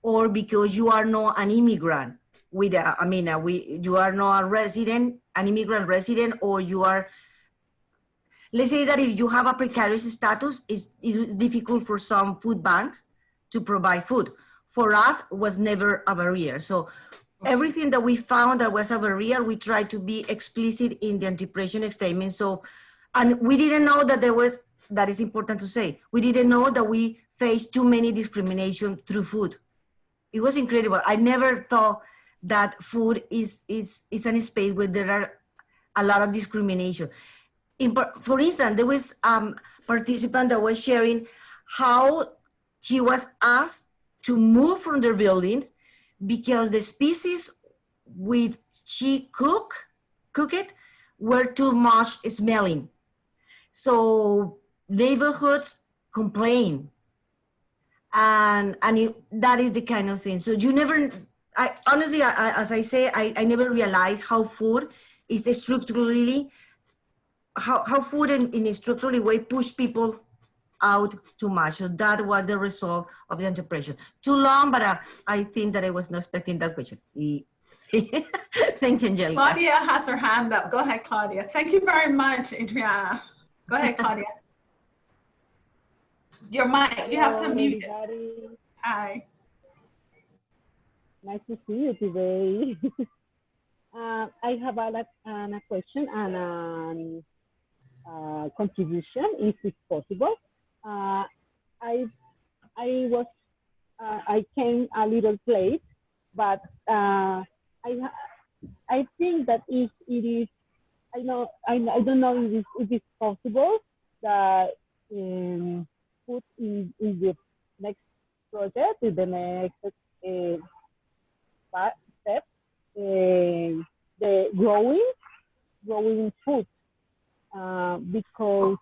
or because you are not an immigrant with you are not a resident, an immigrant resident, or you are, let's say that if you have a precarious status, it's difficult for some food banks to provide food. For us, it was never a barrier. So everything that we found that was a barrier, we tried to be explicit in the anti-oppression statement. So, and we didn't know that there was, that is important to say, we didn't know that we faced too many discrimination through food. It was incredible. I never thought that food is an space where there are a lot of discrimination. For instance, there was a participant that was sharing how she was asked to move from their building because the species which she cooked were too much smelling. So neighborhoods complain. And that is the kind of thing. So you never, honestly, as I say, I never realized how food is structurally, how food in a structurally way push people out too much. So that was the result of the anti-oppression. Too long, but I think that I was not expecting that question. Thank you, Angelica. Claudia has her hand up. Go ahead, Claudia. Thank you very much, Adriana. Go ahead, Claudia. Your mic, you have to mute it. Hi. Nice to see you today. I have a question and a contribution, if it's possible. I came a little late, but I think that if it is, I don't know if it's possible that put in the next project, in the next step, the growing food, because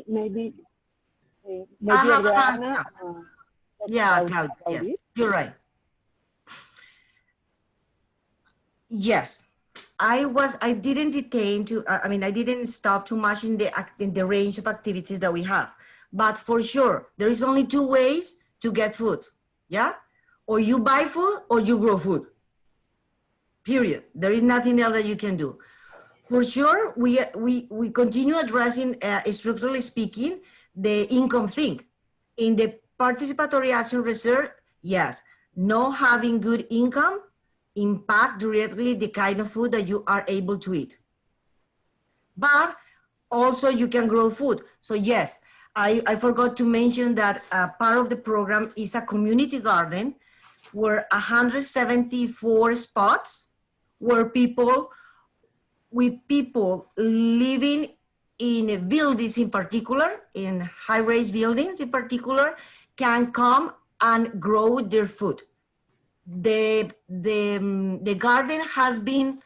maybe Adriana, yeah, Claudia, yes, you're right. Yes, I didn't detain to, I didn't stop too much in the range of activities that we have. But for sure, there is only 2 ways to get food, yeah? Or you buy food or you grow food. period. There is nothing else that you can do. For sure, we continue addressing, structurally speaking, the income thing. In the participatory action research, yes, not having good income impact directly the kind of food that you are able to eat. But also you can grow food. So yes, I forgot to mention that part of the program is a community garden where 174 spots where people living in buildings in particular, in high-rise buildings in particular, can come and grow their food. The garden has been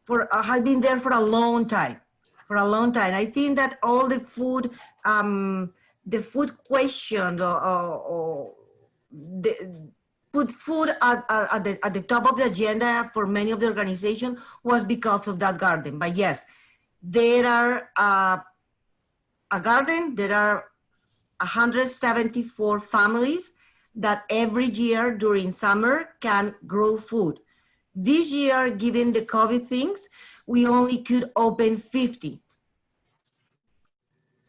there for a long time. I think that all the food question or put food at the top of the agenda for many of the organizations was because of that garden. But yes, there are a garden, there are 174 families that every year during summer can grow food. This year, given the COVID things, we only could open 50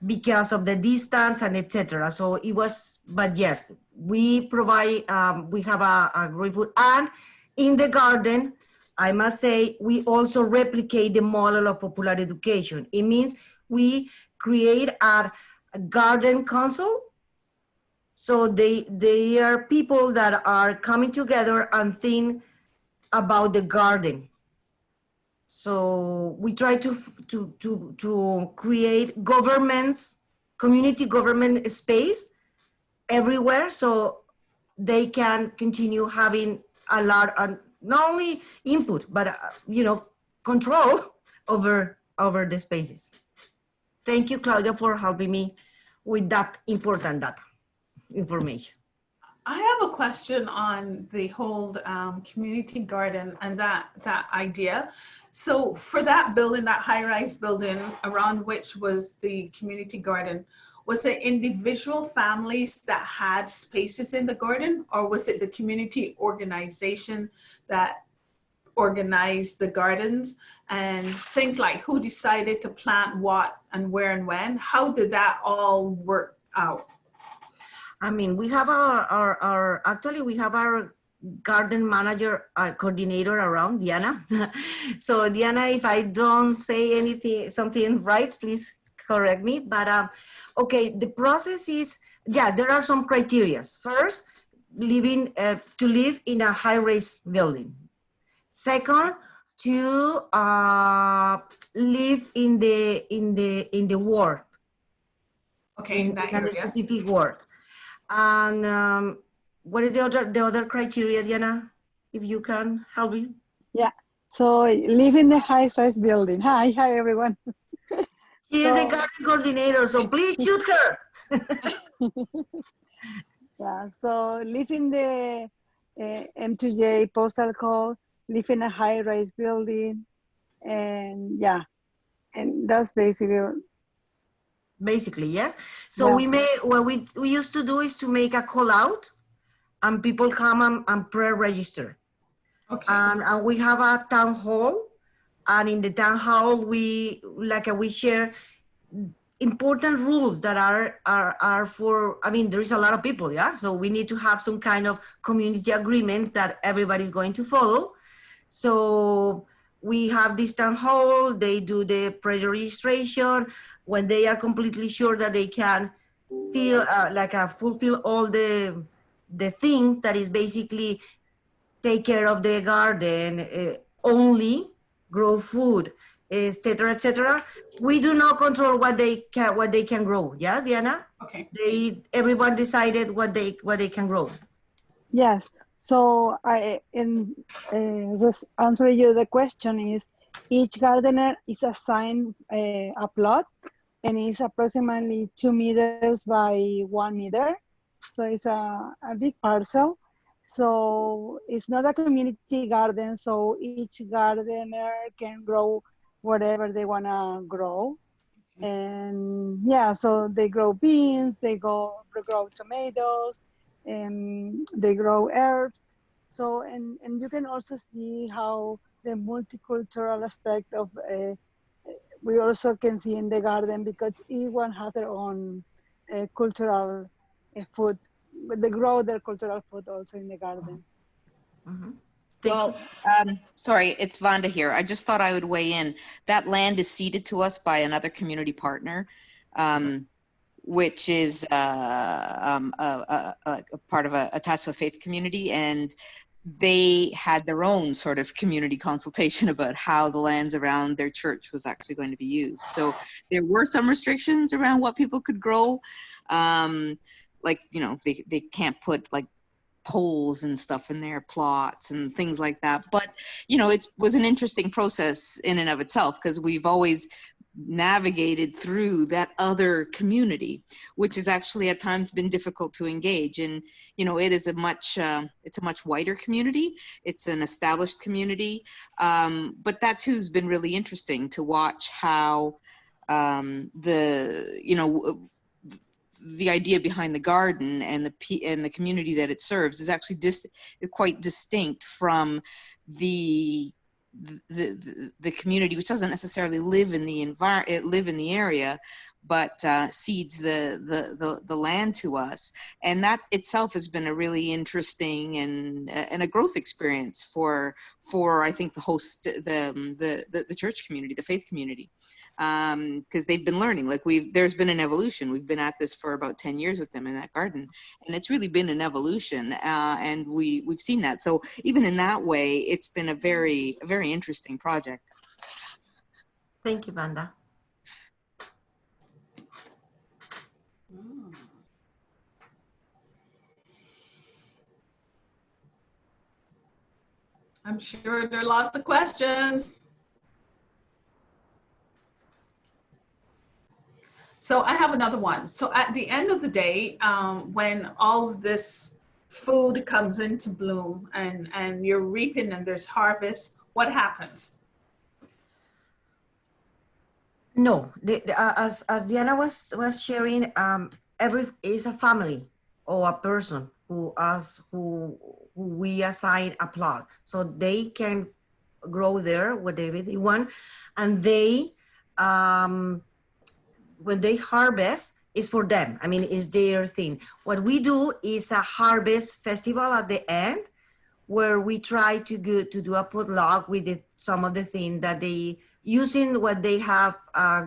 because of the distance and etc. So it was, but yes, we provide, we have a great food. And in the garden, I must say, we also replicate the model of popular education. It means we create a garden council. So they are people that are coming together and think about the garden. So we try to create governments, community government space everywhere, so they can continue having a lot of not only input but control over the spaces. Thank you, Claudia, for helping me with that important data information. I have a question on the whole community garden and that idea. So for that building, that high-rise building around which was the community garden, was it individual families that had spaces in the garden, or was it the community organization that organized the gardens and things like who decided to plant what and where and when? How did that all work out? I mean, we have actually we have our garden manager coordinator around, Diana. So Diana, if I don't say something right, please correct me. But okay, the process is, yeah, there are some criteria. First, to live in a high-rise building. Second, to live in the ward. Okay, in that a area. specific ward. And what is the other criteria, Diana? If you can help me. Yeah. So live in the high-rise building. Hi everyone. She is the garden coordinator, so please shoot her. Yeah. So live in the M2J postal code. Live in a high-rise building, and yeah, and that's basically yes. So yeah. What we used to do is to make a call out, and people come and pre-register. Okay. And we have a town hall, and in the town hall we share important rules that are for, I mean, there is a lot of people, yeah. So we need to have some kind of community agreements that everybody's going to follow. So we have this town hall, they do the pre-registration. When they are completely sure that they can fulfill all the things that is basically take care of the garden, only grow food, etc., etc. We do not control what they can grow. Yes, Diana. Okay. Everyone decided what they can grow. Yes. So answering you the question is, each gardener is assigned a plot, and it's approximately 2 meters by 1 meter. So it's a big parcel. So it's not a community garden, so each gardener can grow whatever they want to grow. And yeah, so they grow beans, they grow tomatoes, and they grow herbs. So, and you can also see how the multicultural aspect of, we also can see in the garden, because each one has their own cultural food. They grow their cultural food also in the garden. Well, sorry, it's Vonda here. I just thought I would weigh in. That land is ceded to us by another community partner, which is a part of attached to a faith community, and they had their own sort of community consultation about how the lands around their church was actually going to be used. So there were some restrictions around what people could grow. Like, you know, they can't put like poles and stuff in their plots and things like that. But, you know, it was an interesting process in and of itself, because we've always navigated through that other community, which has actually at times been difficult to engage. And, you know, it is it's a much wider community. It's an established community. But that too has been really interesting to watch how the idea behind the garden and the community that it serves is actually quite distinct from the community, which doesn't necessarily live in the area, but cedes the land to us. And that itself has been a really interesting and a growth experience for I think the church community, the faith community. Because they've been learning, like there's been an evolution. We've been at this for about 10 years with them in that garden, and it's really been an evolution, and we've seen that. So even in that way, it's been a very interesting project. Thank you, Vanda. I'm sure there are lots of questions. So I have another one. So at the end of the day, when all of this food comes into bloom and you're reaping and there's harvest, what happens? No, as Diana was sharing, every is a family or a person who we assign a plot, so they can grow there whatever they want, and they when they harvest is for them. I mean, it's their thing. What we do is a harvest festival at the end, where we try to do a potluck with some of the things that they using what they have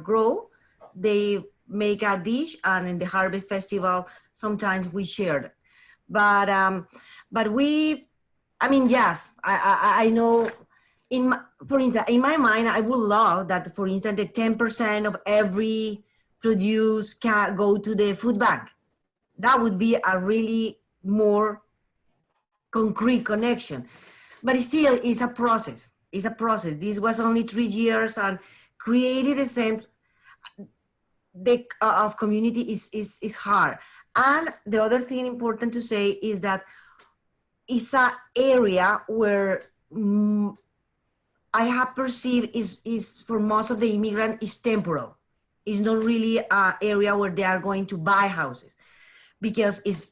grow. They make a dish, and in the harvest festival sometimes we share it. But we, I mean, yes, I know. For instance, in my mind, I would love that, for instance, the 10% of every produce can go to the food bank. That would be a really more concrete connection. But still, it's a process. It's a process. This was only 3 years, and creating a sense of community is hard. And the other thing important to say is that it's an area where I have perceived is for most of the immigrant is temporal. It's not really an area where they are going to buy houses, because it's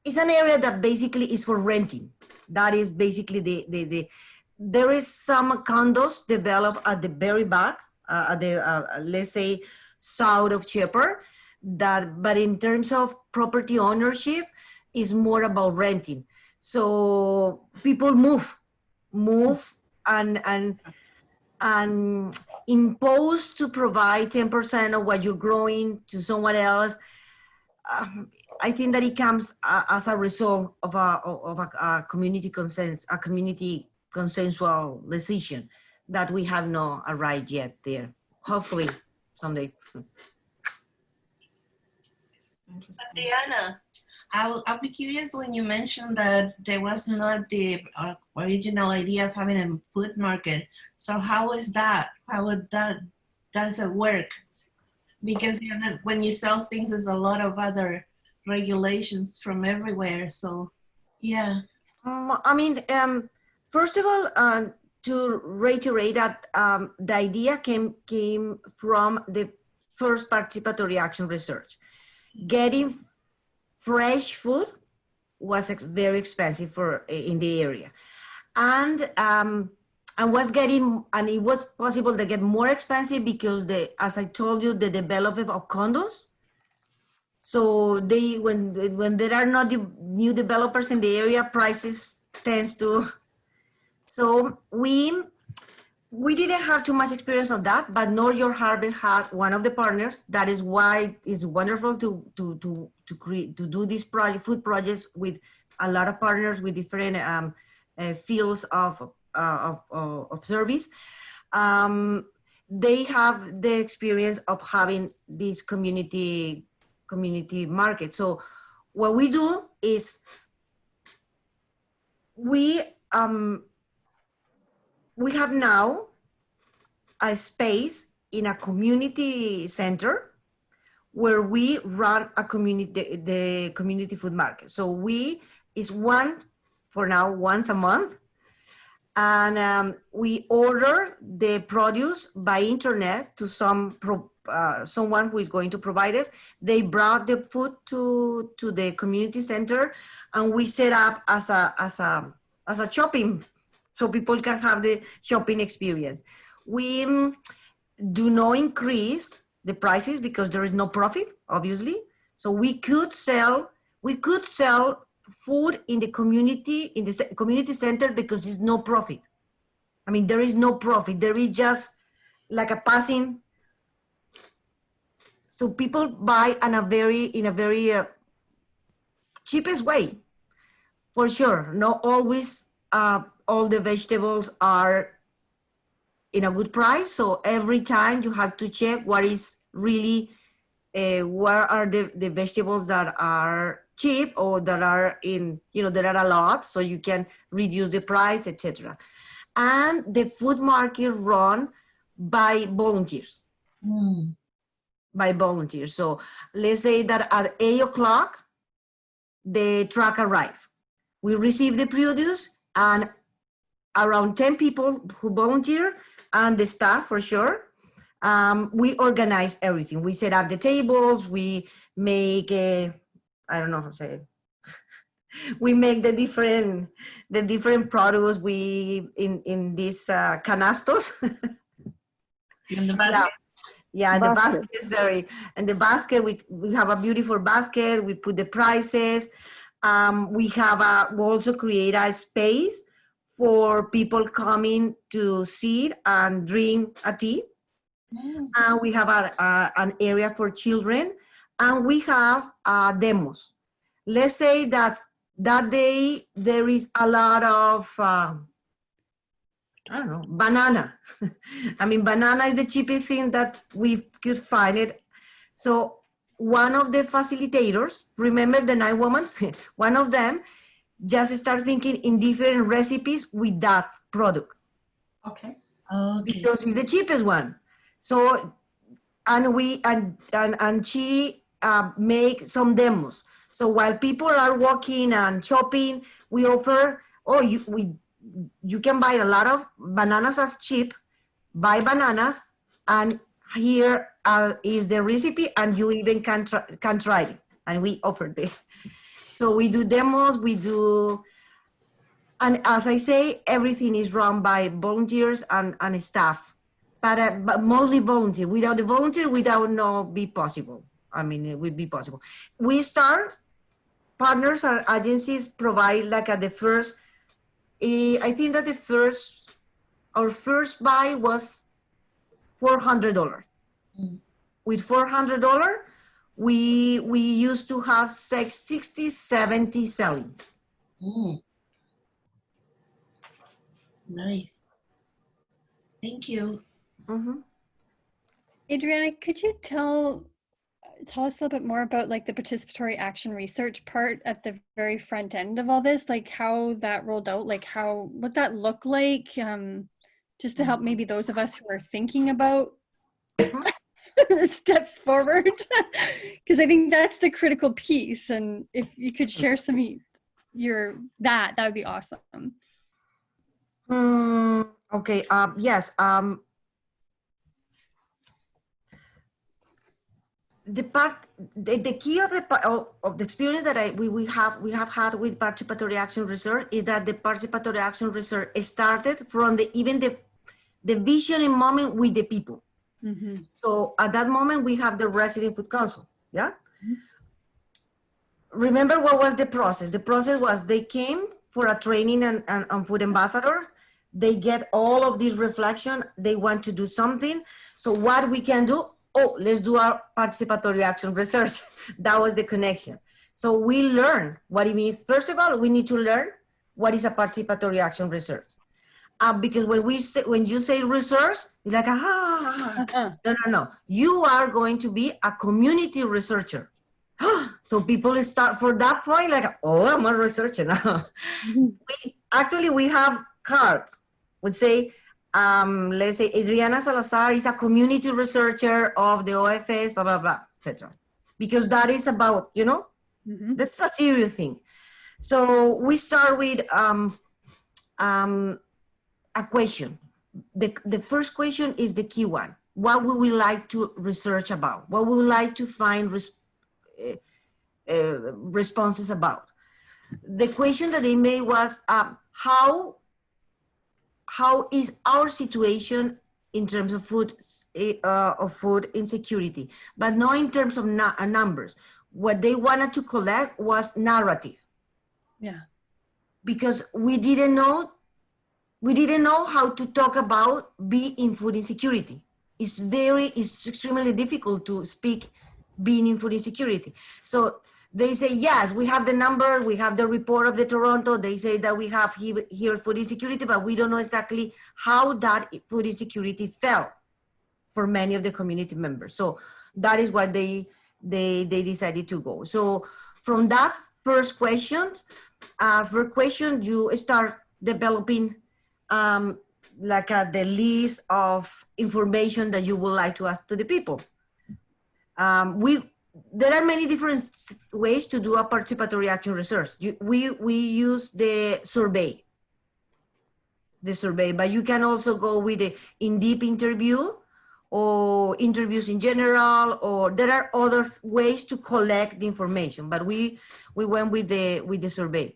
an area that basically is for renting. That is basically there is some condos developed at the very back, let's say south of Shepherd, but in terms of property ownership, is more about renting. So people move and impose to provide 10% of what you're growing to someone else. I think that it comes as a result of a community consensual decision that we have not arrived yet there. Hopefully someday. Adriana, I'll be curious when you mentioned that there was not the original idea of having a food market. So how is that? Does it work? Because when you sell things, there's a lot of other regulations from everywhere. So, yeah. I mean, first of all, to reiterate that the idea came from the first participatory action research. Getting fresh food was very expensive for in the area, and it was possible to get more expensive because as I told you, the development of condos. So when there are not new developers in the area, prices tends to. So we didn't have too much experience of that, but Know Your Harvest had one of the partners. That is why it's wonderful to do these food projects with a lot of partners with different fields of service. They have the experience of having this community market. So what we do is we have now a space in a community center where we run the community food market. So is once a month, and we order the produce by internet to someone who is going to provide us. They brought the food to the community center, and we set up as a shopping, so people can have the shopping experience. We do not increase the prices because there is no profit, obviously. So we could sell food in the community center because there's no profit. I mean, there is no profit. There is just like a passing. So people buy in a very cheapest way, for sure. Not always all the vegetables are in a good price. So every time you have to check what is really, where are the vegetables that are cheap or that are there are a lot, so you can reduce the price, etc. And the food market run by volunteers. By volunteers. So let's say that at 8 o'clock, the truck arrived. We receive the produce, and around 10 people who volunteer, and the staff for sure, we organize everything. We set up the tables, we make I don't know how to say it. We make the different products in these canastos. In the basket. Yeah, the basket, sorry. And the basket, we have a beautiful basket. We put the prices. We also create a space for people coming to sit and drink a tea. And we have an area for children, and we have demos. Let's say that day there is a lot of, I don't know, banana. I mean, banana is the cheapest thing that we could find it. So one of the facilitators, remember the 9 women? One of them just start thinking in different recipes with that product. Okay. Because it's the cheapest one. So, and she make some demos. So while people are walking and shopping, we offer, you can buy a lot of bananas are cheap, buy bananas, and here is the recipe, and you even can try it, and we offer it. So we do demos, and as I say, everything is run by volunteers and staff, but mostly volunteer. Without the volunteer, without not be possible. I mean, it would be possible. We start, partners or agencies provide like at the first, I think that our first buy was $400. With $400, we used to have 60, 70 sellings. Nice. Thank you. Adriana, could you tell us a little bit more about like the participatory action research part at the very front end of all this, like how that rolled out, like what that looked like, just to help maybe those of us who are thinking about the steps forward, because I think that's the critical piece. And if you could share some that would be awesome. Okay. Yes. the key of the experience that we have had with participatory action research is that the participatory action research started from the vision and moment with the people. Mm-hmm. So at that moment we have the resident food council. Yeah. Mm-hmm. Remember what was the process? The process was they came for a training on food ambassador. They get all of this reflection. They want to do something. So what we can do? Oh, let's do our participatory action research. That was the connection. So we learn what it means. First of all, we need to learn what is a participatory action research. Because when you say research, you're like, no. You are going to be a community researcher. So people start for that point like, oh, I'm a researcher now. We have cards. Would say, let's say Adriana Salazar is a community researcher of the OFS, blah, blah, blah, etc. Because that is about, that's a serious thing. So we start with a question. The first question is the key one. What would we like to research about? What would we like to find responses about? The question that they made was, how is our situation in terms of food insecurity, but not in terms of numbers. What they wanted to collect was narrative. Yeah. Because we didn't know how to talk about being in food insecurity. It's extremely difficult to speak being in food insecurity. So they say, yes, we have the number, we have the report of the Toronto. They say that we have here food insecurity, but we don't know exactly how that food insecurity fell for many of the community members. So that is what they decided to go. So from that first question, you start developing the list of information that you would like to ask to the people. There are many different ways to do a participatory action research. We use the survey, but you can also go with the in-depth interview or interviews in general, or there are other ways to collect the information, but we went with the survey.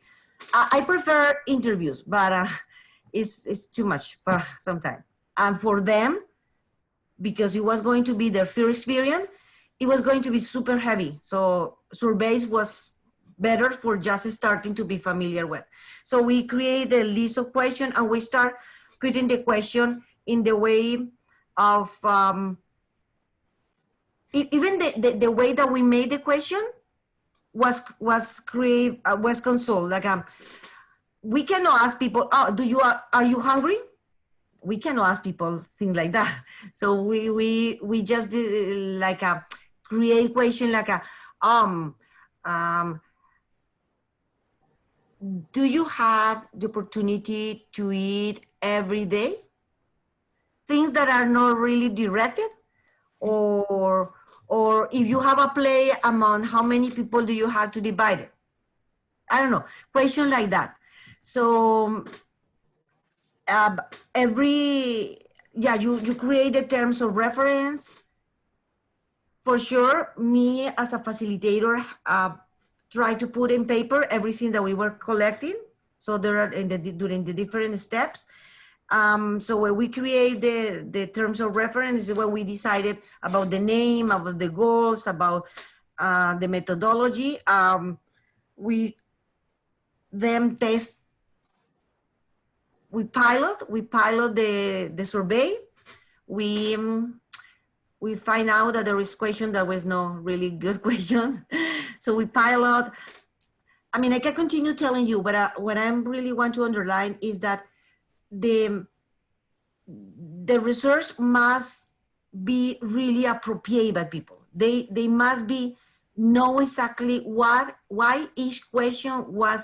I prefer interviews, but it's too much sometimes. And for them, because it was going to be their first experience, it was going to be super heavy. So surveys was better for just starting to be familiar with. So we create a list of questions and we start putting the question in the way of, even the way that we made the question was consoled. Like, we cannot ask people, oh, are you hungry? We cannot ask people things like that. So we just did like a create question like do you have the opportunity to eat every day? Things that are not really directed, or if you have a plate amount, how many people do you have to divide it? I don't know, question like that. So you create the terms of reference. For sure, me as a facilitator, try to put in paper everything that we were collecting. So there are during the different steps. So when we create the terms of reference is when we decided about the name, about the goals, about the methodology. We then test. We pilot the survey. We find out that there is question that was no really good questions. So we pilot. I mean, I can continue telling you, but what I really want to underline is that the research must be really appropriate by people. They must know exactly why each question what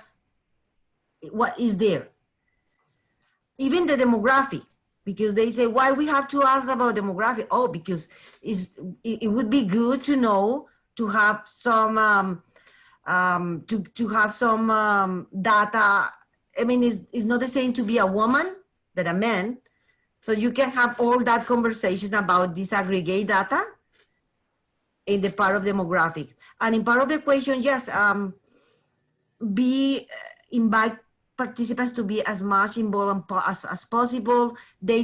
is there. Even the demographic, because they say, why we have to ask about demographic? Oh, because it would be good to know, to have some to have some data. I mean, it's not the same to be a woman than a man. So you can have all that conversation about disaggregate data. in the part of demographics. And in part of the question, yes, invite participants to be as much involved as possible. They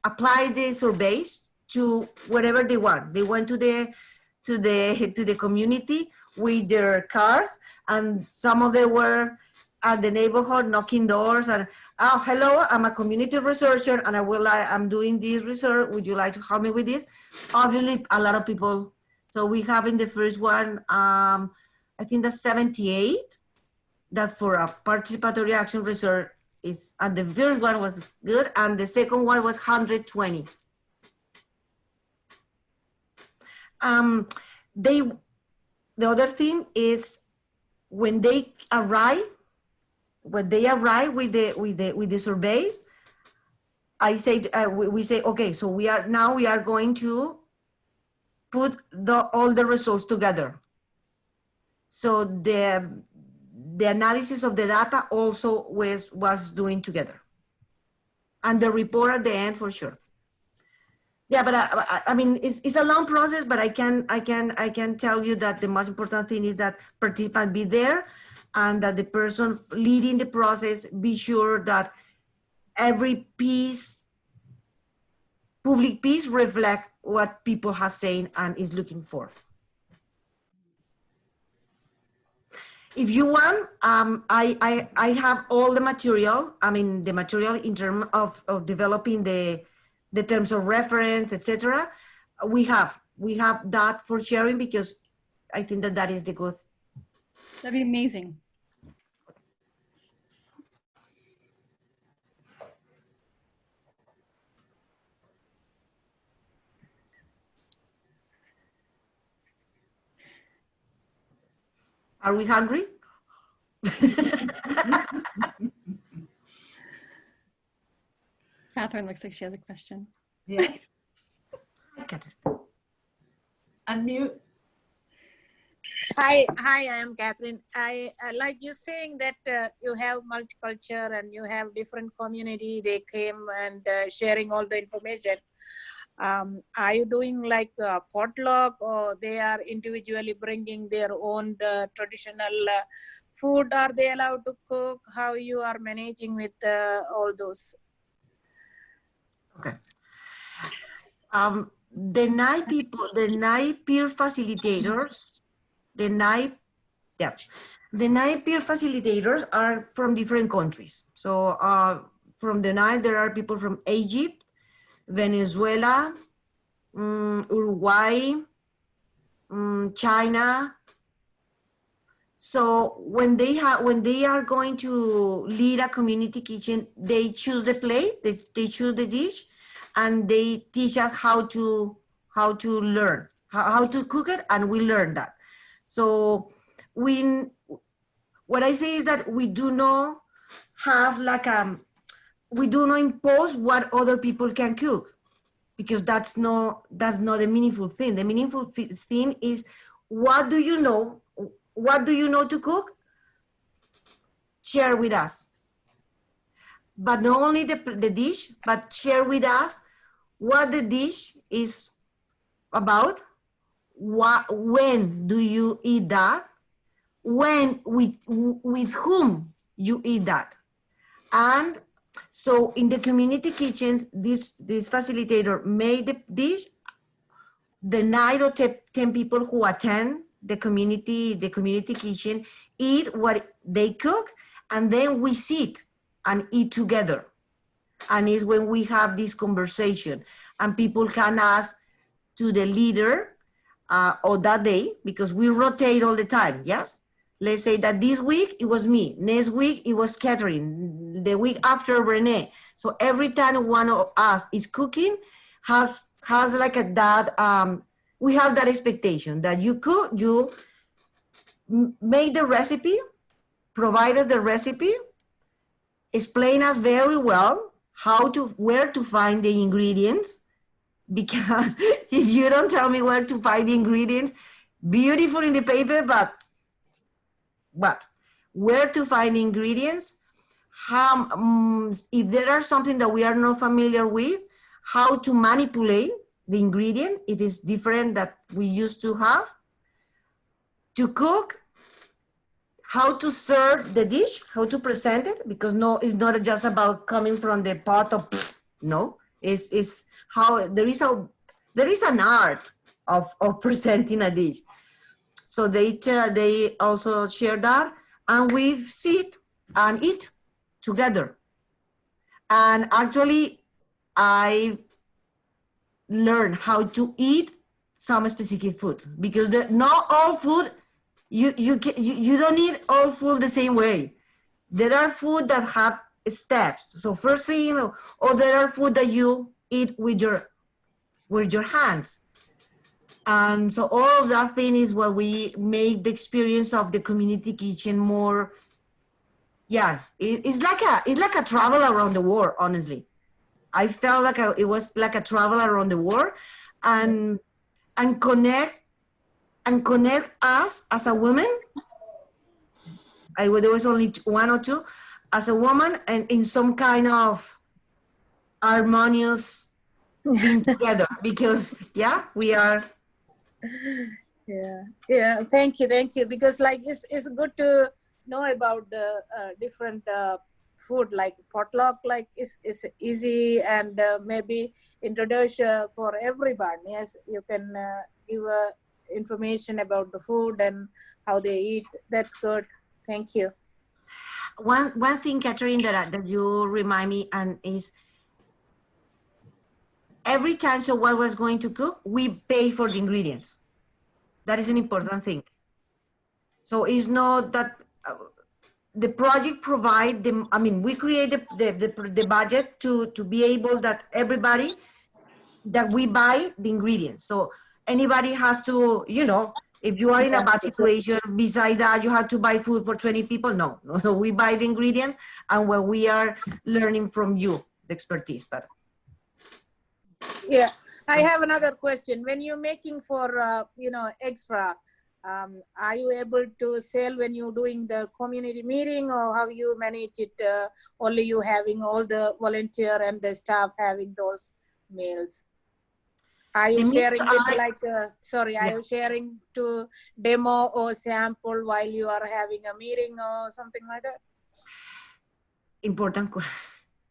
apply the surveys to wherever they want. They went to the community with their cars, and some of them were at the neighborhood knocking doors and, oh, hello, I'm a community researcher and I'm doing this research. Would you like to help me with this? Obviously, a lot of people. So we have in the first one, I think that's 78. That for a participatory action research is, and the first one was good, and the second one was 120. The other thing is when they arrive with the surveys, we say, okay, so we are going to put all the results together. So the analysis of the data also was doing together, and the report at the end for sure. Yeah, but I mean, it's a long process, but I can tell you that the most important thing is that participants be there, and that the person leading the process be sure that every public piece reflects what people have said and is looking for. If you want, I have all the material. I mean, the material in terms of developing the terms of reference, etc. We have that for sharing, because I think that is the good. That'd be amazing. Are we hungry? Catherine looks like she has a question. Yes. Hi, Catherine. Unmute. Hi, I am Catherine. I like you saying that you have multicultural and you have different community. They came and sharing all the information. Are you doing like a potluck, or they are individually bringing their own traditional food? Are they allowed to cook? How you are managing with all those? Okay. The nine peer facilitators, the nine peer facilitators are from different countries. So from the 9, there are people from Egypt, Venezuela, Uruguay, China. So when they are going to lead a community kitchen, they choose the plate, they choose the dish, and they teach us how to learn how to cook it, and we learn that. So what I say is that we do not have like we do not impose what other people can cook, because that's not a meaningful thing. The meaningful thing is, what do you know to cook? Share with us. But not only the dish, but share with us what the dish is about. When do you eat that? With whom you eat that? And so in the community kitchens, this facilitator made the dish. The 9 or 10 people who attend the community kitchen eat what they cook, and then we sit and eat together. And it's when we have this conversation, and people can ask to the leader or that day, because we rotate all the time, yes? Let's say that this week it was me, next week it was Catherine, the week after Renee. So every time one of us is cooking, has like that, we have that expectation that you cook, you make the recipe, provide us the recipe, explain us very well where to find the ingredients, because if you don't tell me where to find the ingredients, beautiful in the paper, but where to find the ingredients, if there are something that we are not familiar with, how to manipulate the ingredient, it is different that we used to have, to cook, how to serve the dish, how to present it, because no, it's not just about coming from the pot of, no, it's how there is an art of presenting a dish. So they also share that, and we sit and eat together. And actually, I learned how to eat some specific food, because not all food, you don't eat all food the same way. There are food that have steps. So first thing, or there are food that you eat with your hands. And so all of that thing is what we make the experience of the community kitchen more. Yeah, it's like a travel around the world. Honestly, I felt like it was like a travel around the world, and connect us as a woman. There was only one or two as a woman, and in some kind of harmonious being together, because yeah, we are. Yeah, thank you, because like it's good to know about the different food, like potluck, like it's easy, and maybe introduction for everyone. Yes, you can give information about the food and how they eat. That's good. Thank you. One thing, Catherine, that you remind me, and is every time someone was going to cook, we pay for the ingredients. That is an important thing. So it's not that the project provide them. I mean, we create the budget to be able that everybody, that we buy the ingredients. So anybody has to, if you are in a bad situation, beside that, you have to buy food for 20 people. No. So we buy the ingredients, and when we are learning from you, the expertise. But yeah, I have another question. When you're making for, extra, are you able to sell when you're doing the community meeting, or how you manage it? Only you having all the volunteer and the staff having those meals? Are you sharing it are you sharing to demo or sample while you are having a meeting or something like that? Important.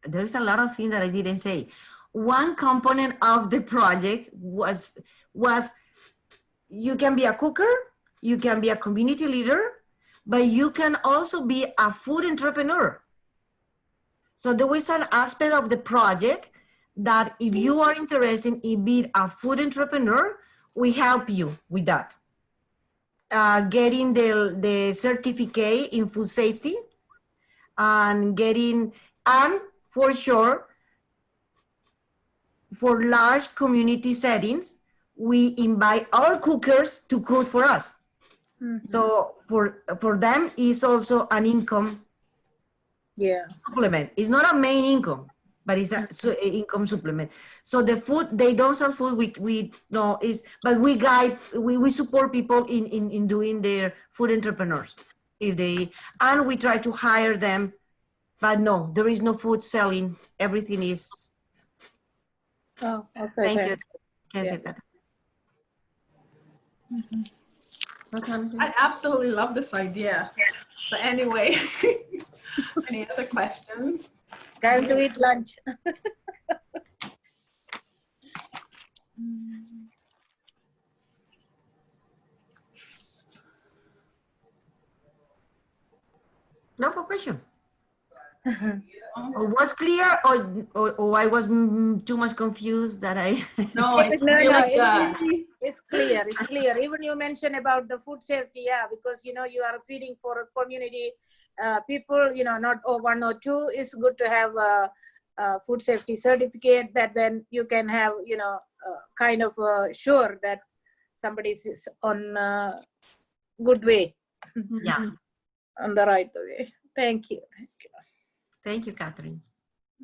There's a lot of things that I didn't say. One component of the project was you can be a cooker, you can be a community leader, but you can also be a food entrepreneur. So there was an aspect of the project that if you are interested in being a food entrepreneur, we help you with that. Getting the certificate in food safety, and for sure, for large community settings, we invite our cookers to cook for us. Mm-hmm. So for them, it's also an income supplement. It's not a main income, but it's an income supplement. So the food, they don't sell food, we know is, but we guide, we support people in doing their food entrepreneurs. And we try to hire them, but no, there is no food selling. Everything is. Oh, okay. Thank you. I absolutely love this idea. But anyway, any other questions? Time to eat lunch. No more question. Or was clear, or I was too much confused that I. No, it's really good. It's clear. It's clear. Even you mentioned about the food safety, because you are feeding for a community people, not one or two. It's good to have a food safety certificate that then you can have, kind of sure that somebody is on good way. Yeah. On the right way. Thank you. Thank you, Catherine.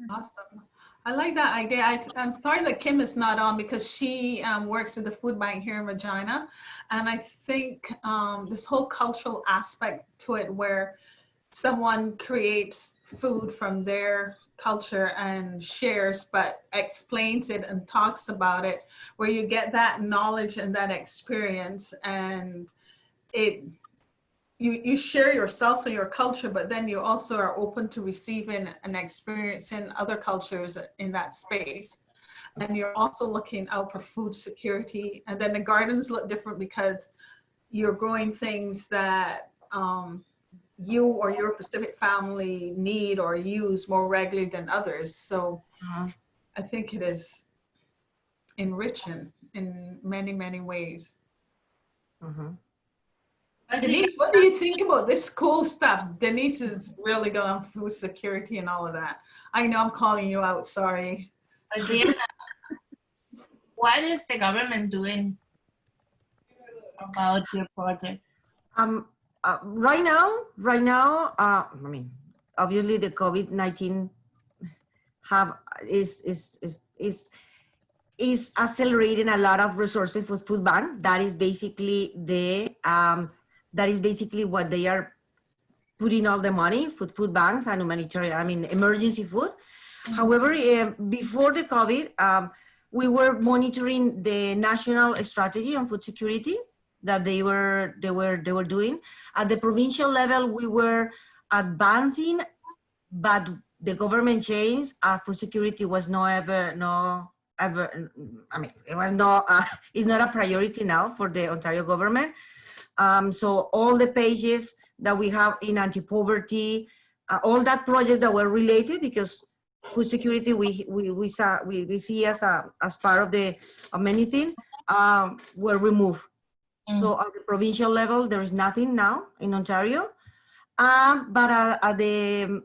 Awesome. I like that idea. I'm sorry that Kim is not on, because she works with the Foodbank here in Regina. And I think this whole cultural aspect to it, where someone creates food from their culture and shares, but explains it and talks about it, where you get that knowledge and that experience, and you share yourself and your culture, but then you also are open to receiving and experiencing other cultures in that space. And you're also looking out for food security. And then the gardens look different because you're growing things that you or your Pacific family need or use more regularly than others. So I think it is enriching in many, many ways. Denise, what do you think about this cool stuff? Denise is really good on food security and all of that. I know I'm calling you out, sorry. Adriana, what is the government doing about your project? Right now, I mean, obviously the COVID-19 is accelerating a lot of resources for Foodbank. That is basically what they are putting all the money for food banks and humanitarian, I mean, emergency food. However, before the COVID, we were monitoring the national strategy on food security that they were doing. At the provincial level, we were advancing, but the government changed. Food security was it's not a priority now for the Ontario government. So all the pages that we have in anti-poverty, all that projects that were related, because food security we see as part of many things, were removed. So at the provincial level, there is nothing now in Ontario, but at the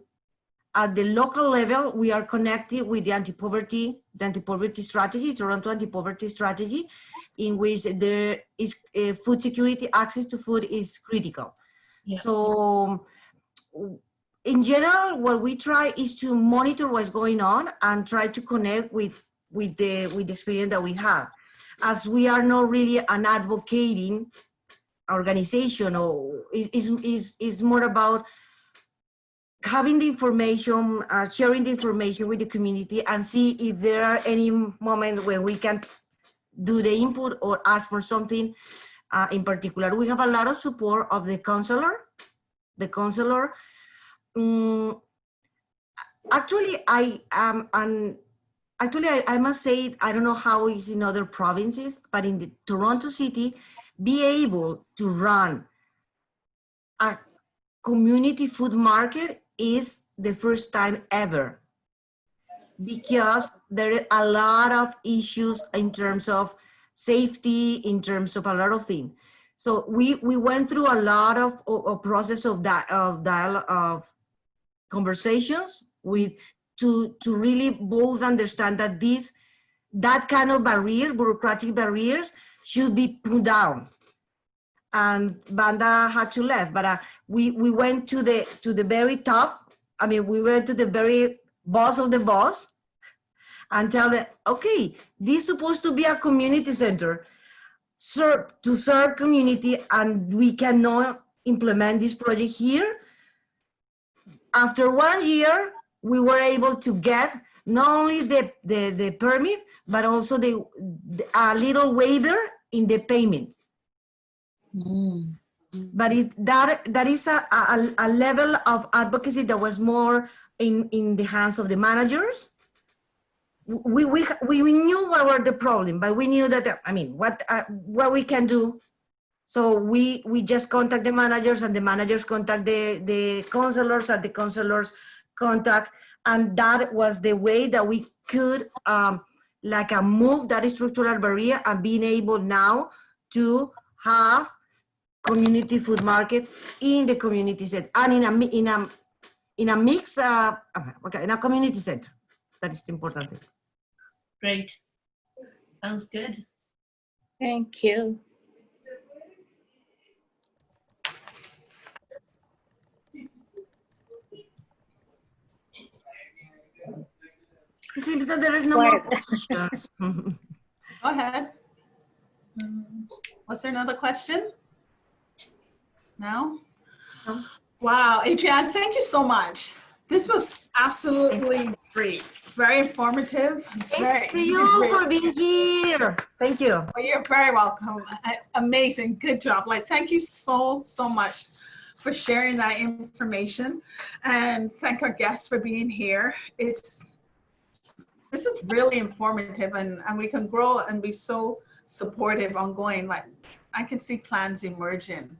local level, we are connected with the anti-poverty strategy, Toronto anti-poverty strategy, in which there is food security, access to food is critical. Yeah. So in general, what we try is to monitor what's going on and try to connect with the experience that we have. As we are not really an advocating organization, or is more about having the information, sharing the information with the community, and see if there are any moments where we can do the input or ask for something in particular. We have a lot of support of the counselor. Actually, I must say, I don't know how it's in other provinces, but in the Toronto city, be able to run a community food market is the first time ever, because there are a lot of issues in terms of safety, in terms of a lot of things. So we went through a lot of process of dialogue, of conversations with to really both understand that that kind of bureaucratic barriers should be put down. And Banda had to leave, but we went to the very top. I mean, we went to the very boss of the boss and tell them, okay, this is supposed to be a community center to serve community, and we cannot implement this project here. After 1 year, we were able to get not only the permit, but also a little waiver in the payment. But that is a level of advocacy that was more in the hands of the managers. We knew what were the problem, but we knew that, I mean, what we can do. So we just contact the managers, and the managers contact the counselors, and the counselors contact, and that was the way that we could move that structural barrier and being able now to have community food markets in the community center and in a mix, in a community center. That is the important thing. Great. Sounds good. Thank you. It seems that there is no more questions. Go ahead. Was there another question? No? Wow, Adriana, thank you so much. This was absolutely great. Very informative. Thank you for being here. Thank you. Oh, you're very welcome. Amazing. Good job. Like, thank you so much for sharing that information, and thank our guests for being here. This is really informative, and we can grow and be so supportive ongoing. Like, I can see plans emerging,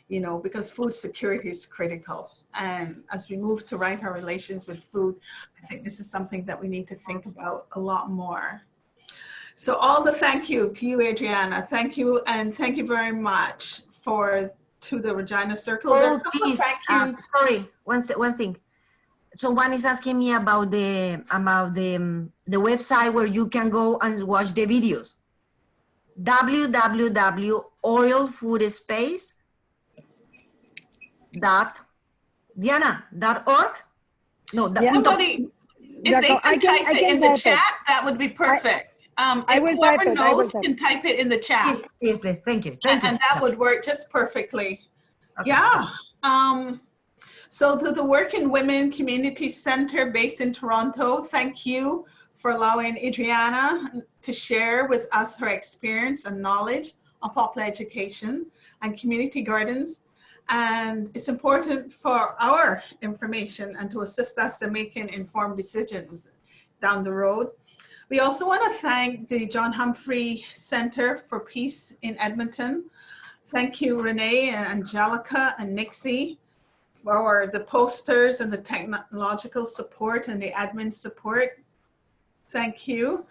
you know, because food security is critical. And as we move to right our relations with food, I think this is something that we need to think about a lot more. So all the thank you to you, Adriana. Thank you, and thank you very much to the Regina Circle. There are a couple of thank yous. Sorry, one thing. Someone is asking me about the website where you can go and watch the videos. www.oralfoodspace.diana.org. No, somebody, if they can type it in the chat, that would be perfect. I will type it. Whoever knows can type it in the chat. Yes, please. Thank you. And that would work just perfectly. Okay. Yeah. So to the Working Women Community Center based in Toronto, thank you for allowing Adriana to share with us her experience and knowledge on popular education and community gardens. And it's important for our information and to assist us in making informed decisions down the road. We also want to thank the John Humphrey Center for Peace in Edmonton. Thank you, Renee and Angelica and Nixie, for the posters and the technological support and the admin support. Thank you.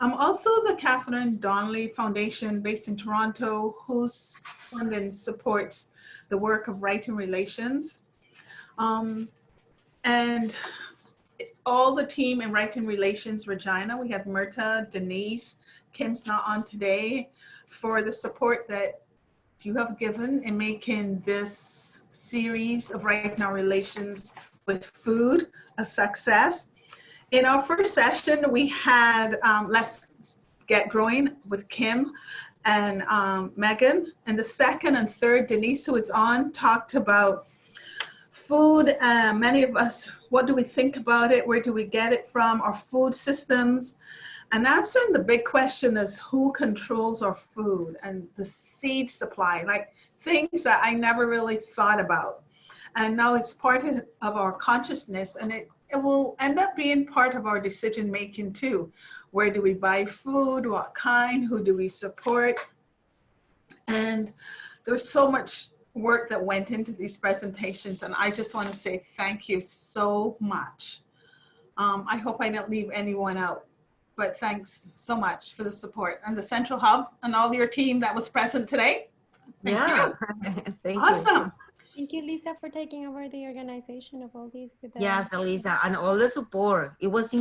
Also the Catherine Donnelly Foundation based in Toronto, whose funding supports the work of Writing Relations. And all the team in Writing Relations Regina, we have Myrta, Denise, Kim's not on today, for the support that you have given in making this series of Writing Our Relations with Food a success. In our first session, we had Let's Get Growing with Kim and Megan. And the second and third, Denise, who is on, talked about food. Many of us, what do we think about it? Where do we get it from? Our food systems. And answering the big question is who controls our food and the seed supply, like things that I never really thought about. And now it's part of our consciousness, and it will end up being part of our decision making too. Where do we buy food? What kind? Who do we support? And there's so much work that went into these presentations, and I just want to say thank you so much. I hope I didn't leave anyone out, but thanks so much for the support, and the Central Hub and all your team that was present today. Thank you. Thank awesome. You. Thank you, Lisa, for taking over the organization of all these. Yes, Lisa, and all the support. It was,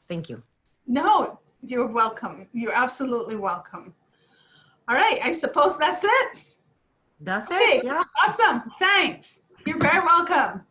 thank you. No, you're welcome. You're absolutely welcome. All right, I suppose that's it. That's it, yeah. Awesome, thanks. You're very welcome.